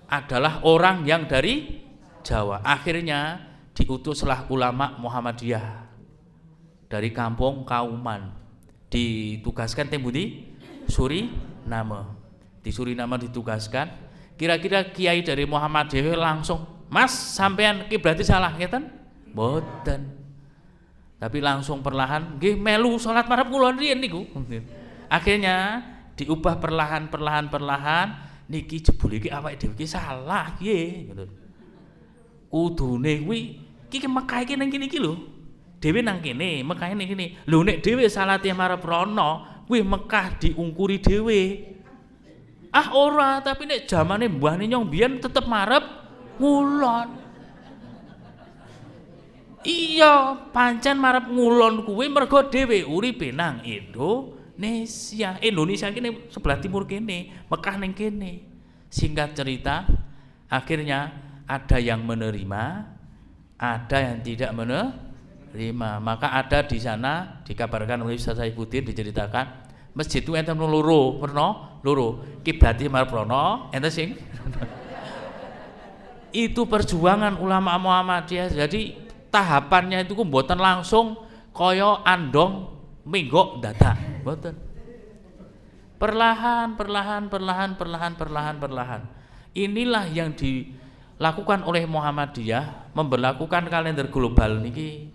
adalah orang yang dari Jawa. Akhirnya diutuslah ulama Muhammadiyah dari kampung Kauman, ditugaskan teng Suriname. Di Suriname ditugaskan. Kira-kira kiai dari Muhammadiyah langsung, "Mas, sampean ki berarti salah ngeten?" Mboten. Tapi langsung perlahan, nggih melu salat marep kula riyen niku. Akhirnya diubah perlahan, niki jebule iki awake dhewe iki salah piye ngoten. Kudune kuwi iki Mekah iki nang kene iki lho. Dhewe nang kene, Mekah ning kene. Lho nek dhewe salate marep rono, kuwi Mekah diungkuri dhewe. Ah ora, tapi nek zamane mbahne nyong biyen tetep marep ngulon. Iya, pancen marep ngulon kuwi mergo dhewe uripe nang Indonesia. Indonesia kene sebelah timur kene, Mekah ning kene. Singkat cerita, akhirnya ada yang menerima, ada yang tidak menerima. Maka ada di sana dikabarkan oleh Ustaz Saifuddin, diceritakan masjid itu enten loro, kiblate marep rono, enten sing itu perjuangan ulama Muhammadiyah. Jadi tahapannya itu mboten langsung kaya andong menggok dadak, mboten. Perlahan. Inilah yang dilakukan oleh Muhammadiyah, memberlakukan kalender global niki.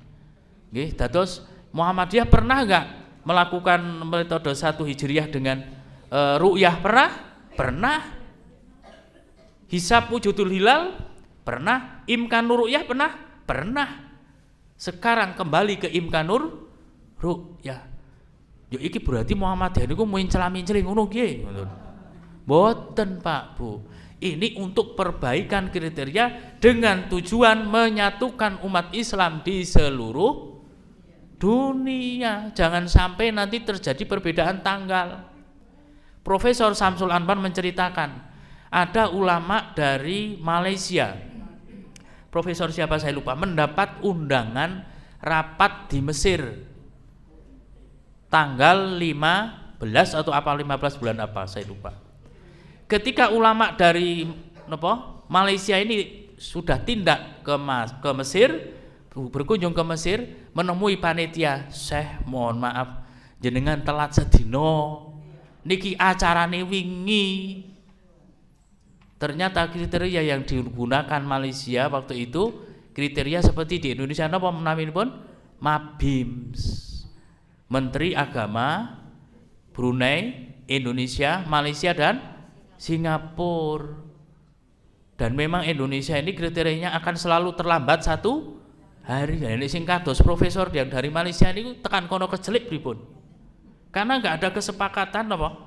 Nggih, dados Muhammadiyah pernah enggak melakukan metode 1 Hijriah dengan ru'yah? Pernah. Hisab wujudul hilal? Pernah. Imkanur ru'yah? Pernah. Sekarang kembali ke imkanur ru'yah. Ya iki berarti Muhammadiyah niku mung celami-celing ngono nggih. Mboten, Pak, Bu. Ini untuk perbaikan kriteria dengan tujuan menyatukan umat Islam di seluruh dunia. Jangan sampai nanti terjadi perbedaan tanggal. Profesor Samsul Anwar menceritakan, ada ulama dari Malaysia, profesor siapa saya lupa, mendapat undangan rapat di Mesir tanggal 15 atau apa 15 bulan apa saya lupa. Ketika ulama dari Malaysia ini sudah tindak ke Mesir, berkunjung ke Mesir, menemui panitia, "Syekh, mohon maaf jenengan telat sedino, niki acarane wingi." Ternyata kriteria yang digunakan Malaysia waktu itu kriteria seperti di Indonesia napa menaminipun? Mabims, Menteri Agama Brunei, Indonesia, Malaysia dan Singapura. Dan memang Indonesia ini kriterianya akan selalu terlambat 1 hari. Ini sing kados profesor yang dari Malaysia ini tekan kono kejelik pripun? Karena enggak ada kesepakatan apa?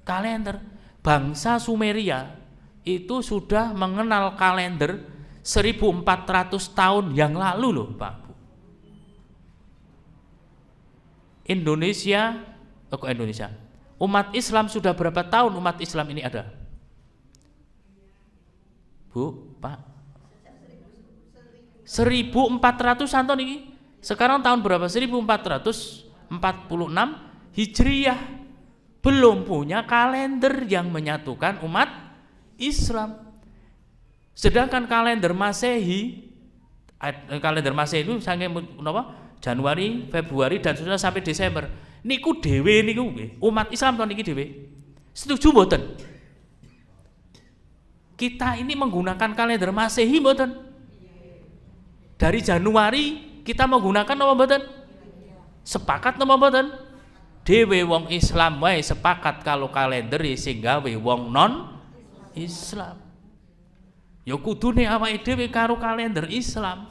Kalender. Bangsa Sumeria itu sudah mengenal kalender 1400 tahun yang lalu loh, Pak Bu. Indonesia. Umat Islam sudah berapa tahun umat Islam ini ada? Bu, Pak. 1400 santon ini. Sekarang tahun berapa? 1446 Hijriah. Belum punya kalender yang menyatukan umat Islam. Sedangkan kalender Masehi Kalender Masehi itu saking napa? Januari, Februari dan seterusnya sampai Desember. Niku dhewe niku umat Islam tahun niki dhewe. Setuju mboten? Kita ini menggunakan kalender Masehi mboten? Dari Januari kita menggunakan apa mboten? Sepakat napa mboten? Dhewe wong Islam wae sepakat kalau kalender sing gawe wong non Islam. Ya kudune awake dhewe karo kalender Islam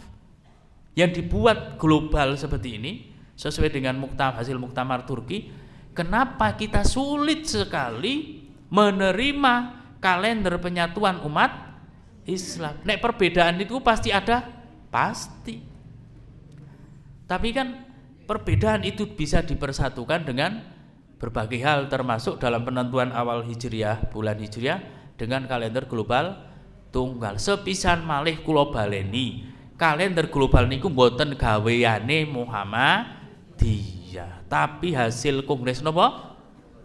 yang dibuat global seperti ini sesuai dengan hasil muktamar Turki. Kenapa kita sulit sekali menerima kalender penyatuan umat Islam? Nek perbedaan itu pasti ada, pasti. Tapi kan perbedaan itu bisa dipersatukan dengan berbagai hal, termasuk dalam penentuan awal Hijriah, bulan Hijriah dengan kalender global tunggal. Sepisan malih kula baleni, kalender global niku mboten gaweane Muhammadiyah, tapi hasil Kongres napa?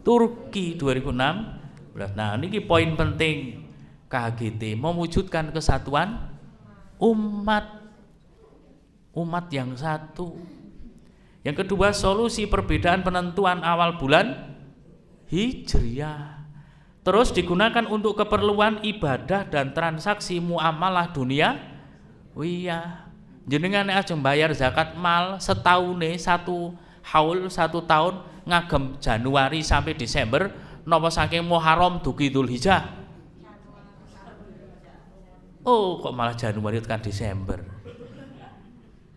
Turki 2016. Nah, niki poin penting KHGT mewujudkan kesatuan umat yang satu. Yang kedua, solusi perbedaan penentuan awal bulan Hijriah terus digunakan untuk keperluan ibadah dan transaksi muamalah dunia. Wiyah, jenengan ajeng bayar zakat mal setahune, satu haul, 1 tahun ngagem Januari sampai Desember napa saking Muharram dugi Dzulhijjah? Oh, kok malah Januari tekan Desember.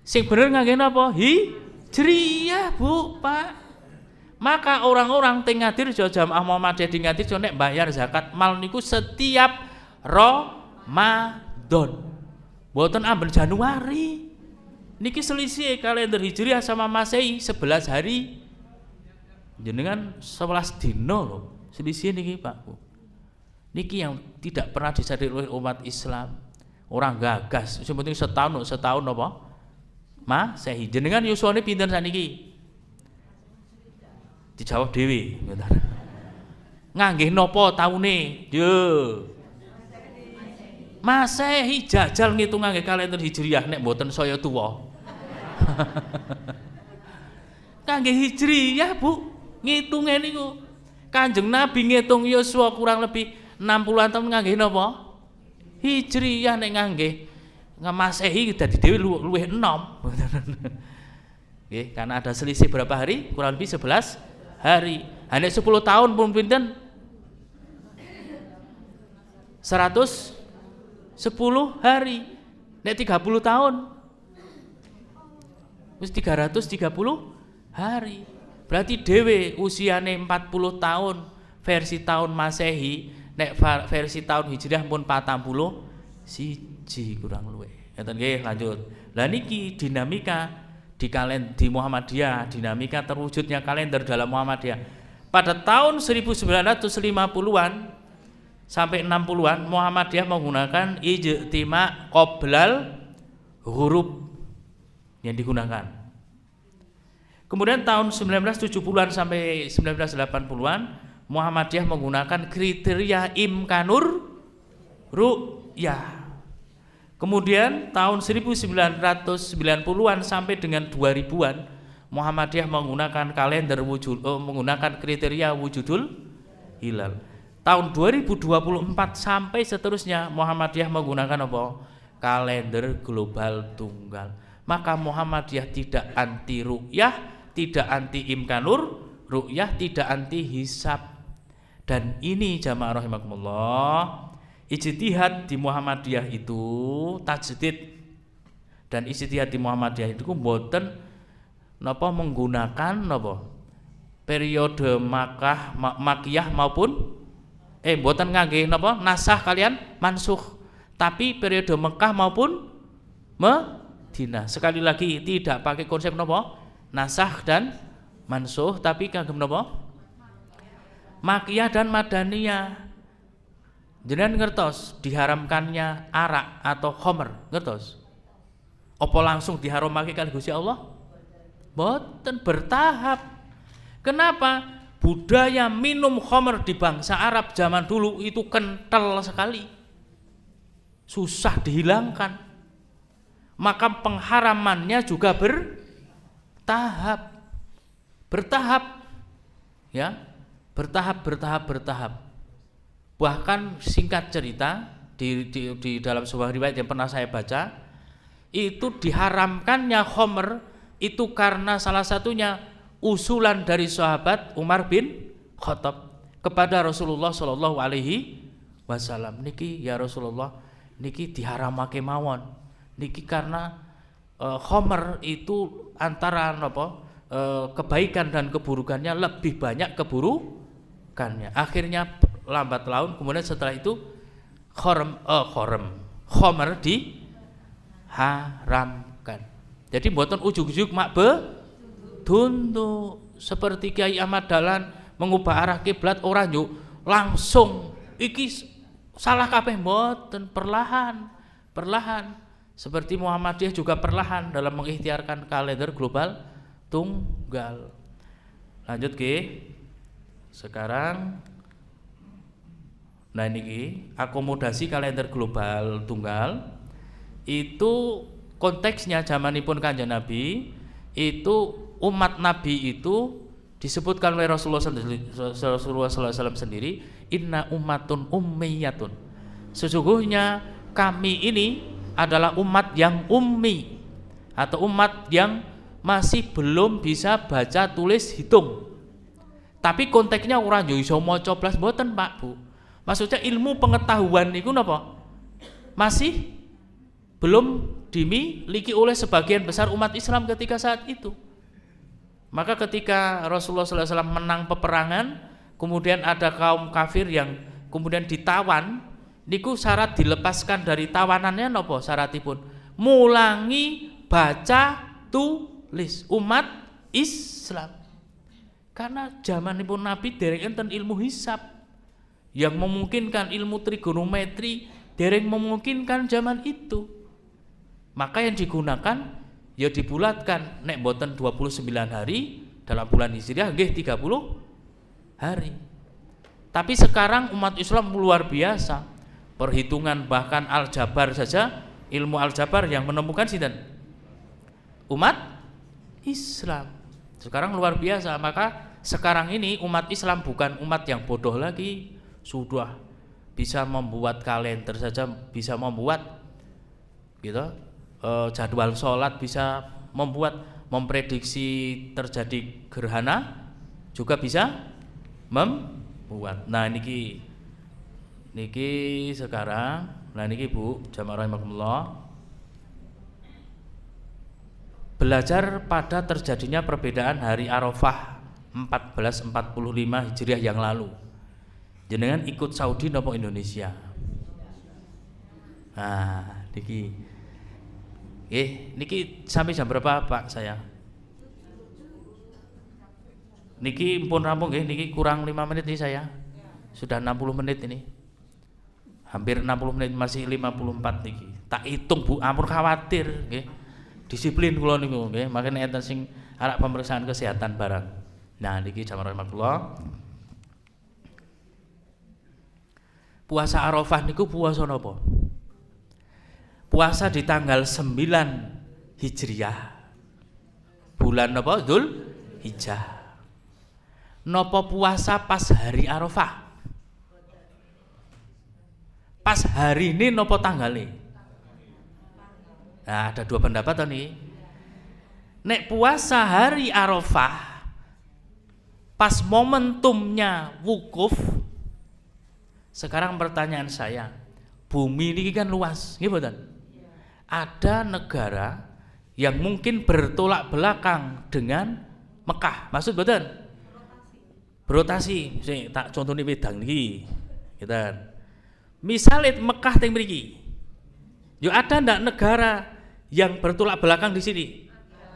Sing bener ngangge napa? Hijriyah, Bu, Pak. Maka orang-orang teng Ngadir jamaah Muhammadiyah di Ngadir nek bayar zakat mal niku setiap Ramadan. Mboten amben Januari. Niki selisih kalender Hijriah sama Masehi 11 hari. Jenengan 11 dino loh. Selisih niki, Pak. Niki yang tidak pernah disadari oleh umat Islam. Orang gagas, sing penting setahun apa? Masehi. Jenengan yuswane pinten saniki? Dijawab dhewe, bentar. Nganggih napa taune? Yo. Masehi, jajal ngitung nganggih kalender Hijriah nek mboten saya tuwa. Nganggih Hijriah, Bu, ngitunge niku. Kanjeng Nabi ngitung Yosua kurang lebih 60-an tahun nganggih napa? Hijriah. Nek nganggih Masehi dadi dhewe luwih enom. Nggih, karena ada selisih berapa hari? Kurang lebih 11 hari. Hanya 10 tahun pun pinten? 110 hari. Nek 30 tahun wis 330 hari. Berarti dhewe usiane 40 tahun versi tahun Masehi, nek versi tahun Hijriah pun 41 kurang luwih. Ngeten nggih, lanjut. Lah niki dinamika di Muhammadiyah, dinamika terwujudnya kalender dalam Muhammadiyah. Pada tahun 1950-an sampai 60-an Muhammadiyah menggunakan ijtima qoblal huruf yang digunakan. Kemudian tahun 1970-an sampai 1980-an Muhammadiyah menggunakan kriteria imkanur ru'yah. Kemudian tahun 1990-an sampai dengan 2000-an Muhammadiyah menggunakan kalender menggunakan kriteria wujudul hilal. Tahun 2024 sampai seterusnya Muhammadiyah menggunakan apa? Kalender global tunggal. Maka Muhammadiyah tidak anti ru'yah, tidak anti imkanur ru'yah, tidak anti hisab. Dan ini jamaah rahimakumullah, ijtihad di Muhammadiyah itu tajdid, dan ijtihad di Muhammadiyah itu mboten napa menggunakan napa periode Makkiyah maupun mboten ngangge napa nasah kalian mansukh, tapi periode Mekah maupun Madinah. Sekali lagi tidak pakai konsep napa nasah dan mansukh, tapi kagem napa Makkiyah dan Madaniyah. Jenengan ngertos diharamkannya arak atau khamr, ngertos? Apa langsung diharamake kali Gusti Allah? Boten, bertahap. Kenapa? Budaya minum khamr di bangsa Arab zaman dulu itu kental sekali, susah dihilangkan. maka pengharamannya juga bertahap. Ya, bertahap. Bahkan singkat cerita di dalam sebuah riwayat yang pernah saya baca, itu diharamkannya khamr itu karena salah satunya usulan dari sahabat Umar bin Khattab kepada Rasulullah Shallallahu Alaihi Wasallam. Niki ya Rasulullah, niki diharamake mawon. Niki karena khamr itu antara kebaikan dan keburukannya lebih banyak keburukannya. Akhirnya lambat laun kemudian setelah itu khamr diharamkan. Jadi mboten ujug-ujug mak tuntuk seperti Kiai Ahmad Dahlan mengubah arah kiblat orang yuk langsung iki salah kabeh, mboten, perlahan seperti Muhammadiyah juga perlahan dalam mengikhtiarkan kalender global tunggal. Lanjut ke sekarang. Nah ini akomodasi kalender global tunggal itu konteksnya zamanipun Kanjeng Nabi itu umat Nabi itu disebutkan oleh Rasulullah SAW sendiri, inna ummatun ummiyatun, sesungguhnya kami ini adalah umat yang ummi atau umat yang masih belum bisa baca tulis hitung. Tapi konteksnya orang yo iso maca blas mboten Pak Bu. Maksudnya ilmu pengetahuan niku napa? Masih belum dimiliki oleh sebagian besar umat Islam ketika saat itu. Maka ketika Rasulullah SAW menang peperangan, kemudian ada kaum kafir yang kemudian ditawan, niku syarat dilepaskan dari tawanannya napa syaratipun? Mulangi baca tulis umat Islam. Karena zamanipun Nabi dereng enten ilmu hisab yang memungkinkan, ilmu trigonometri dereng memungkinkan zaman itu. Maka yang digunakan ya dibulatkan, nek boten 29 hari dalam bulan Hijriah nggih 30 hari. Tapi sekarang umat Islam luar biasa. Perhitungan bahkan aljabar saja, ilmu aljabar yang menemukan sinten? Umat Islam. Sekarang luar biasa. Maka sekarang ini umat Islam bukan umat yang bodoh lagi, sudah bisa membuat kalender saja, bisa membuat gitu, jadwal sholat, bisa memprediksi terjadi gerhana, juga bisa membuat. Nah niki sekarang, nah niki Bu jamaah rahimakumullah, belajar pada terjadinya perbedaan hari Arafah 1445 Hijriah yang lalu. Jenengan ikut Saudi nopo Indonesia? Nah niki sampai jam berapa Pak saya? Niki pun rampung nggih, niki kurang 5 menit nih saya. Sudah 60 menit ini. Hampir 60 menit, masih 54 niki. Tak hitung Bu, ampun khawatir nggih. Disiplin kula niku nggih, makane enten sing arek pemeriksaan kesehatan barang. Nah niki jamaah rahimakumullah. Puasa Arafah niku puasa napa? Puasa di tanggal 9 Hijriah. Bulan napa? Dzulhijjah. Napa puasa pas hari Arafah? Pas hari ini napa tanggalnya? Nah, ada dua pendapat nih. Nek puasa hari Arafah pas momentumnya wukuf. Sekarang pertanyaan saya, bumi ini kan luas, nggih mboten? Ada negara yang mungkin bertolak belakang dengan Mekah, maksud mboten? Berotasi. Sing tak contone wedang niki. Ngeten. Misale Mekah teng mriki. Yo ada ndak negara yang bertolak belakang di sini?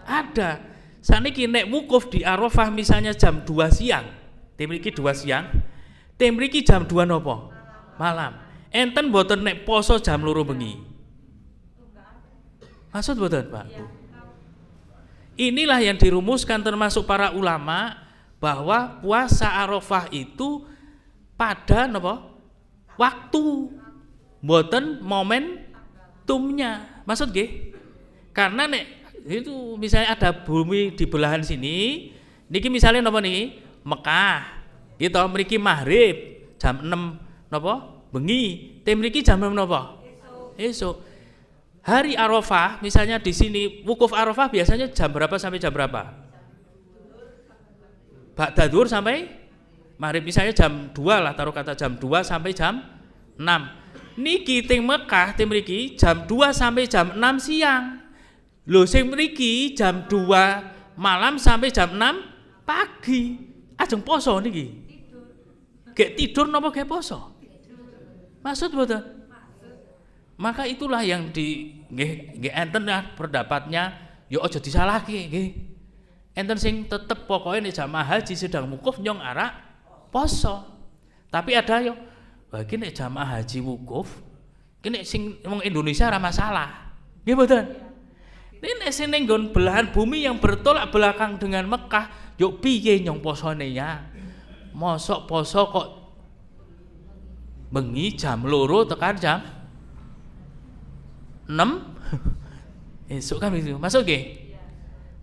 Ada. Saniki nek wukuf di Arafah misalnya jam 2 siang, teng mriki 2 siang. Teng mriki jam 2 napa? Malam. Enten mboten nek poso jam 2 bengi? Maksud mboten, Pak? Inilah yang dirumuskan termasuk para ulama bahwa puasa Arafah itu pada napa? Waktu. Mboten momentumnya. Maksud nggih? Karena nek itu misalnya ada bumi di belahan sini, niki misalnya napa niki? Mekah. Gitu mriki maghrib jam 6 napa? Bengi. Tem mriki jam 6 napa? Esok. Hari Arafah misalnya di sini wukuf Arafah biasanya jam berapa sampai jam berapa? Ba'da zuhur sampai maghrib, misalnya jam 2 lah, taruh kata jam 2 sampai jam 6. Niki teng Mekah teng mriki jam 2 sampai jam 6 siang. Lho sing mriki jam 2 malam sampai jam 6 pagi. Ajeng poso niki. Gek tidur napa gek poso? Maksud mboten? Maka itulah yang di nggih enten lah pendapatnya ya aja disalahke nggih. Enten sing tetep pokoknya nek jamaah haji sedang wukuf nyong arak poso. Tapi ada yo bagi nek jamaah haji wukuf, ki nek sing wong Indonesia ora masalah. Nggih mboten? Nek sing ning nggon belahan bumi yang bertolak belakang dengan Mekah, yo piye nyong posone ya? Mosok poso kok bengi jam 2 tekan jam 6 esuk kan itu. Masuk nggih?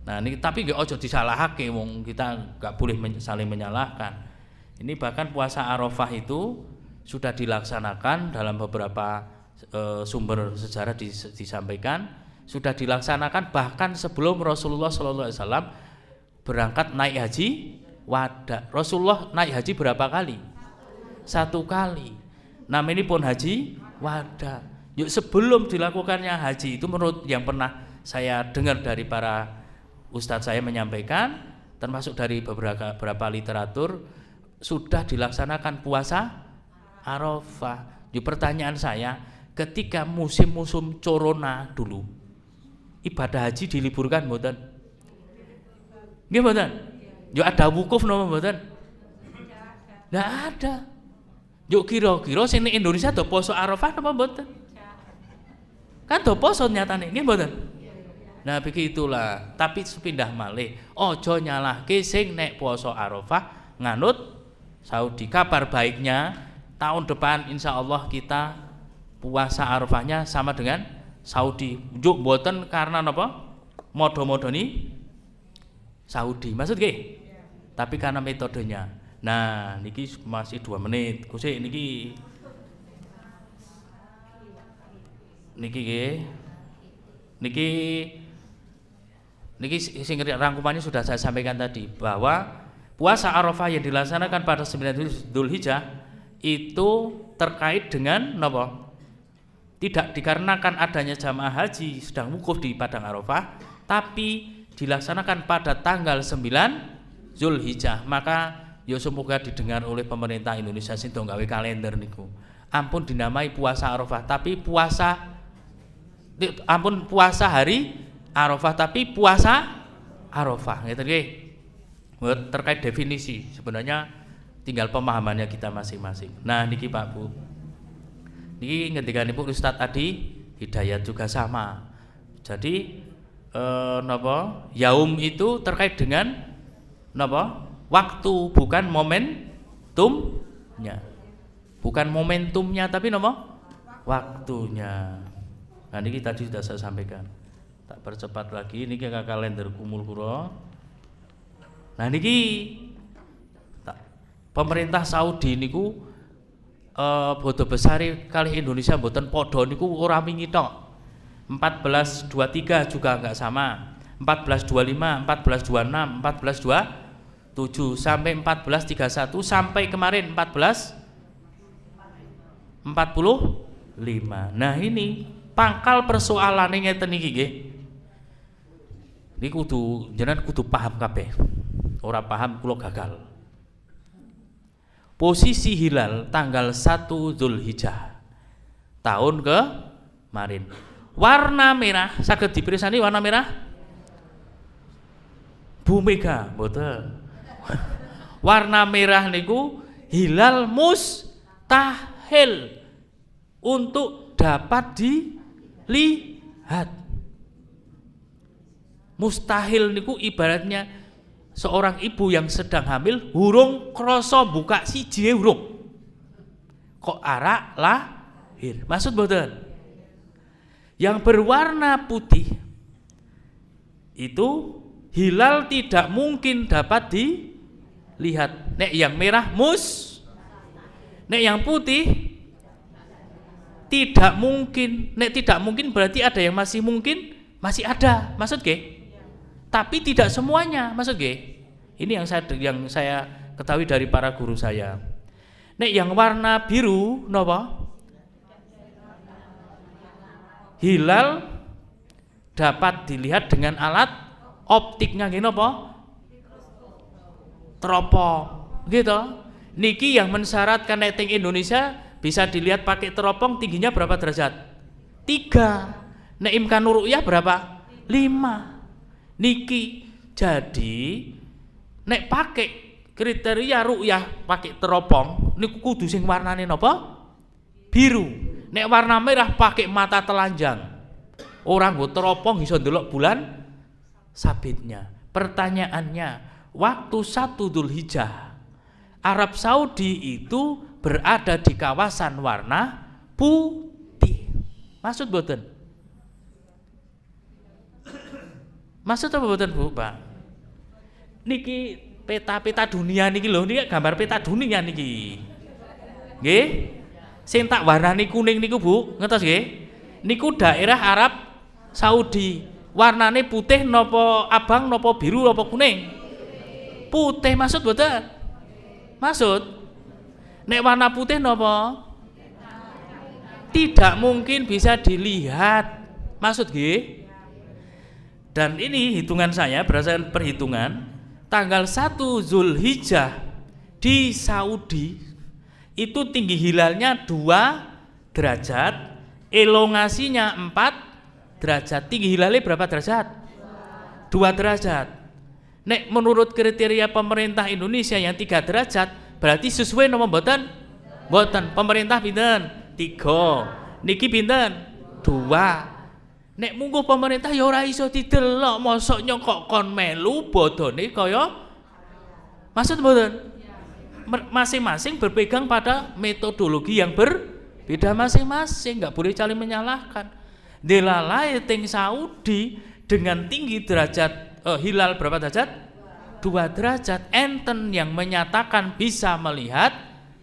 Nah, ini tapi nggih aja disalahake wong kita enggak boleh saling menyalahkan. Ini bahkan puasa Arafah itu sudah dilaksanakan dalam beberapa sumber sejarah disampaikan sudah dilaksanakan bahkan sebelum Rasulullah SAW berangkat naik haji wada. Rasulullah naik haji berapa kali? 1 kali. Nama ini pun haji wada. Yuk sebelum dilakukannya haji itu menurut yang pernah saya dengar dari para ustadz saya menyampaikan, termasuk dari beberapa literatur, sudah dilaksanakan puasa Arafah. Di pertanyaan saya, ketika musim-musim corona dulu, ibadah haji diliburkan mboten? Nggih mboten? Yo ada wukuf napa mboten? Nggak ada. Yo kira-kira sing ning Indonesia do poso Arafah napa mboten? Kan do poso nyatane, nggih mboten? Nah begitulah. Tapi sepindah malih, ojo nyalahke sing nek poso Arafah nganut Saudi. Kabar baiknya tahun depan insya Allah kita puasa Arafahnya sama dengan Saudi. Njuk mboten karena napa? Modo-modoni Saudi. Maksud nggih? Tapi karena metodenya. Nah, niki masih 2 menit. Kusik niki nggih. Niki sing rangkumannya sudah saya sampaikan tadi bahwa puasa Arafah yang dilaksanakan pada 9 Dzulhijjah itu terkait dengan napa? Tidak dikarenakan adanya jamaah haji sedang wukuf di padang Arafah, tapi dilaksanakan pada tanggal 9 Dzulhijjah. Maka ya semoga didengar oleh pemerintah Indonesia sing gawe kalender niku. Ampun dinamai puasa Arafah, tapi puasa hari Arafah tapi puasa Arafah. Ngeten nggih. Terkait definisi sebenarnya tinggal pemahamannya kita masing-masing. Nah niki Pak Bu, niki ngendikanipun Ustadz Adi Hidayat juga sama. Jadi napa yaum itu terkait dengan napa waktu, bukan momentumnya, bukan momentumnya tapi napa waktunya. Nah niki tadi sudah saya sampaikan. Tak percepat lagi niki kalender kumul kula. Nah niki pemerintah Saudi niku bodo besari kali Indonesia mboten padha niku ora wingi tok. 1423 juga enggak sama. 1425, 1426, 1427 sampai 1431 sampai kemarin 1445. Nah ini pangkal persoalane ngeten iki nggih. Ini jenengan kudu paham kabeh. Ora paham kula gagal. Posisi hilal tanggal 1 Dzulhijjah tahun kemarin. Warna merah saged dipirsani warna merah? Bu Mega mboten. Warna merah niku hilal mustahil untuk dapat dilihat. Mustahil niku ibaratnya seorang ibu yang sedang hamil hurung krasa buka siji hurung kok arak lahir. Maksud mboten? Yang berwarna putih itu hilal tidak mungkin dapat dilihat. Nek yang merah nek yang putih tidak mungkin. Nek tidak mungkin berarti ada yang masih mungkin, masih ada, maksud ge? Tapi tidak semuanya, maksud ge? Ini yang saya ketahui dari para guru saya. Nek yang warna biru napa? Hilal dapat dilihat dengan alat optiknya gini apa? Teropong gitu. Niki yang mensyaratkan netting Indonesia bisa dilihat pakai teropong tingginya berapa derajat? 3. Nek imkanur ru'yah berapa? 5. Niki jadi nek pakai kriteria ru'yah pakai teropong niku kudu sing warnane napa? Biru. Nek warna merah pakai mata telanjang. Orang nggo teropong iso ndelok bulan sabitnya. Pertanyaannya, waktu 1 Dzulhijjah Arab Saudi itu berada di kawasan warna putih. Maksud boten? Maksud apa boten, Bu, Pak? Niki peta dunia niki lho, niki gambar peta dunia niki. Nggih? Sing tak warnani kuning niku, Bu, ngertos nggih? Niku daerah Arab Saudi. Warnane putih nopo abang nopo biru nopo kuning? Putih, maksud boten? Maksud? Nek warna putih nopo? Tidak mungkin bisa dilihat. Maksud nggih? Dan ini hitungan saya berdasarkan perhitungan tanggal 1 Dzulhijjah di Saudi itu tinggi hilalnya 2 derajat, elongasinya 4 derajat. Tinggi hilalnya berapa derajat? 2 derajat. Nek menurut kriteria pemerintah Indonesia yang 3 derajat berarti sesuai nomor boten? Boten. Pemerintah pinten? 3. Niki pinten? 2. Nek munggo pemerintah ya ora iso didelok, mosok nyokok kon melu bodone kaya maksud mboten? Masing-masing berpegang pada metodologi yang berbeda masing-masing, enggak boleh saling menyalahkan. Delalae teng Saudi dengan tinggi derajat hilal berapa derajat? 2 derajat. Enten yang menyatakan bisa melihat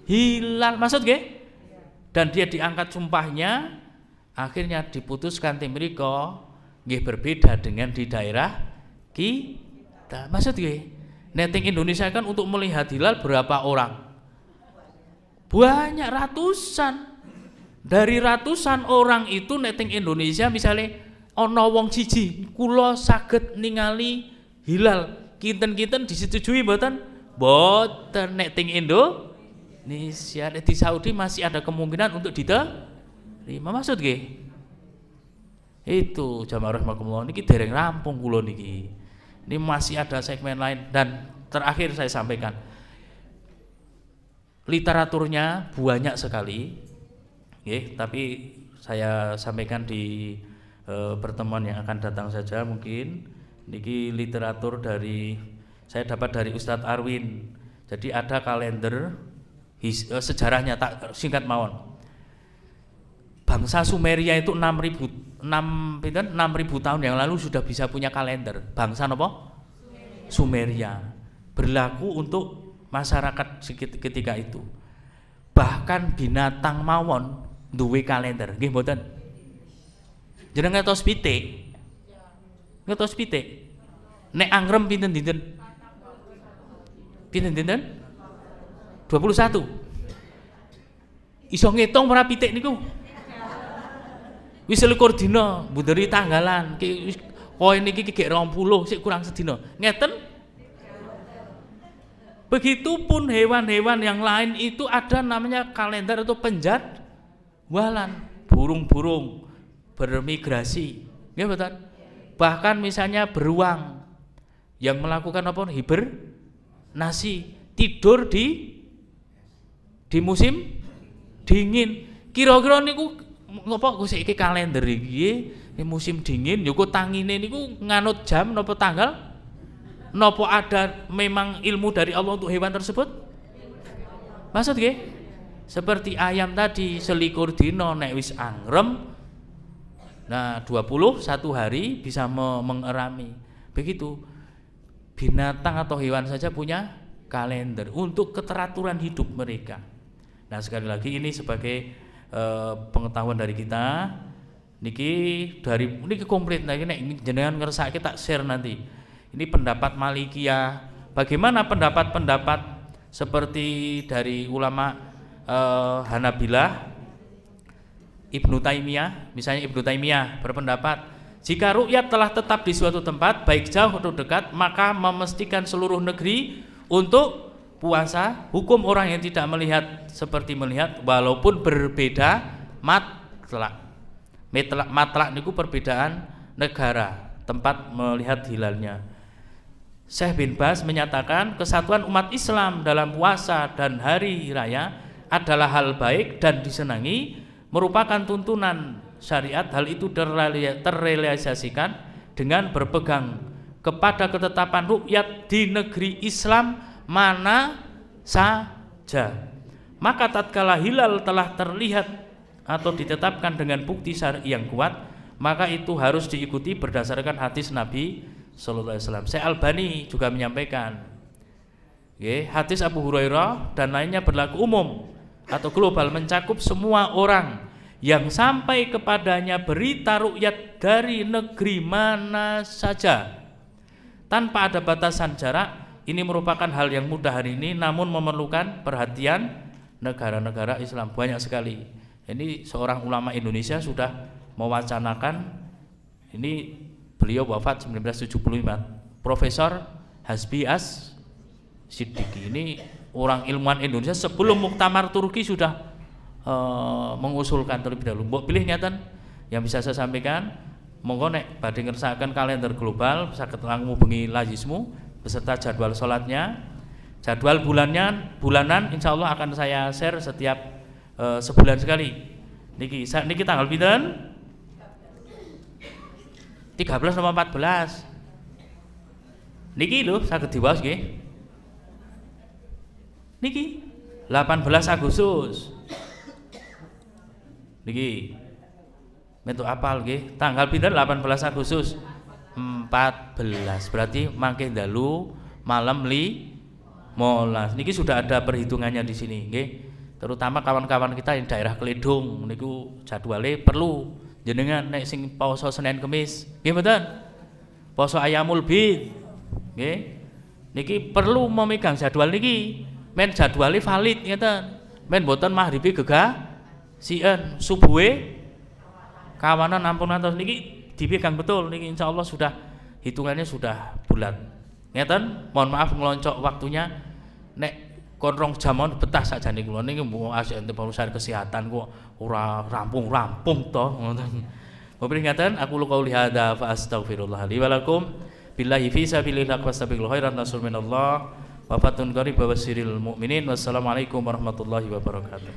hilal, maksud nggih? Dan dia diangkat sumpahnya. Akhirnya diputuskan tim mriko nggih berbeda dengan di daerah kita. Maksud nggih, netting Indonesia kan untuk melihat hilal berapa orang? Banyak, ratusan. Dari ratusan orang itu netting Indonesia misalnya ana wong siji kula saged ningali hilal kinten-kinten disetujui mboten? Mboten. Netting Indonesia di Saudi masih ada kemungkinan untuk diterima. Maksud nggih? Itu jamaah rahimakumullah niki dereng rampung kula niki. Ini masih ada segmen lain dan terakhir saya sampaikan. Literaturnya banyak sekali. Nggih, tapi saya sampaikan di pertemuan yang akan datang saja mungkin. Niki literatur dari saya dapat dari Ustadz Arwin. Jadi ada kalender sejarahnya tak singkat mawon. Bangsa Sumeria itu 6.000 tahun yang lalu sudah bisa punya kalender. Bangsa apa? Sumeria. Berlaku untuk masyarakat ketika itu. Bahkan binatang mawon duwe kalender. Nggih mboten? Jeneng ngertos pitik? Ngertos pitik? Nek angrem pinten-pinten? Pinten-pinten? 21. Iso ngitung ora pitik niku? Wis 21 dina mbunderi tanggalan kowe niki gek 20 sik kurang sedina ngeten. Begitupun hewan-hewan yang lain itu ada namanya kalender atau penjadwalan. Burung-burung bermigrasi nggih mboten? Bahkan misalnya beruang yang melakukan apa? Hibernasi, tidur di musim dingin. Kira-kira niku ngopo kok iki kalender iki musim dingin yo kok tangine niku nganut jam napa tanggal napa ada memang ilmu dari Allah untuk hewan tersebut? Maksud nggih? Seperti ayam tadi 21 dina nek wis angrem nah 21 hari bisa mengerami. Begitu. Binatang atau hewan saja punya kalender untuk keteraturan hidup mereka. Nah, sekali lagi ini sebagai pengetahuan dari kita. Niki komplit. Nah, ini jenengan ngersake tak share nanti. Ini pendapat Malikiyah. Bagaimana pendapat-pendapat seperti dari ulama Hanabilah, Ibnu Taimiyah, misalnya Ibnu Taimiyah berpendapat jika ru'yat telah tetap di suatu tempat baik jauh atau dekat, maka memestikan seluruh negeri untuk puasa. Hukum orang yang tidak melihat seperti melihat walaupun berbeda matlak. Matlak niku perbedaan negara tempat melihat hilalnya. Syekh bin Baz menyatakan kesatuan umat Islam dalam puasa dan hari raya adalah hal baik dan disenangi, merupakan tuntunan syariat. Hal itu terrealisasikan dengan berpegang kepada ketetapan ru'yat di negeri Islam mana saja. Maka tatkala hilal telah terlihat atau ditetapkan dengan bukti syar'i yang kuat, maka itu harus diikuti berdasarkan hadis Nabi Sallallahu Alaihi Wasallam. Syekh Albani juga menyampaikan, hadis Abu Hurairah dan lainnya berlaku umum atau global, mencakup semua orang yang sampai kepadanya berita ru'yat dari negeri mana saja tanpa ada batasan jarak. Ini merupakan hal yang mudah hari ini, namun memerlukan perhatian negara-negara Islam banyak sekali. Ini seorang ulama Indonesia sudah mewacanakan ini. Beliau wafat 1975, Profesor Hasbi As-Siddiqi. Ini orang ilmuwan Indonesia sebelum Muktamar Turki sudah mengusulkan terlebih dahulu. Mbok pilih ngeten yang bisa saya sampaikan. Monggo nek badhe ngersakaken kalender global saged langkung bengi lajismu beserta jadwal sholatnya, jadwal bulanan insyaallah akan saya share setiap sebulan sekali. Niki tanggal pinten? 13 sama 14. Niki lho saged diwaos nggih. Niki 18 Agustus. Niki metu apal nggih, tanggal pinten 18 Agustus 14. Berarti mangke dalu malam 15. Niki sudah ada perhitungannya di sini nggih. Terutama kawan-kawan kita di daerah Kledung niku jadwale perlu jenengan nek sing poso Senin Kemis nggih mboten, poso Ayamul Bid nggih, niki perlu memegang jadwal niki, men jadwale valid ngeten, men mboten maghribi gegasian subuhe kawanan ampun atus niki dipegang betul niki insyaallah sudah hitungannya sudah bulat ngeten. Mohon maaf ngeloncok waktunya, nek konrong jamon betah sakjane kula niki mbok asik urusan kesehatan kok ora rampung-rampung to ngoten. Mumpuni ngaten aku lu qauli hadza fa astaghfirullah li wa lakum billahi fi sabilillah wastabiqul khairan nasul minallah wa fatun qarib wa basiril mu'minin. Wassalamualaikum warahmatullahi wabarakatuh.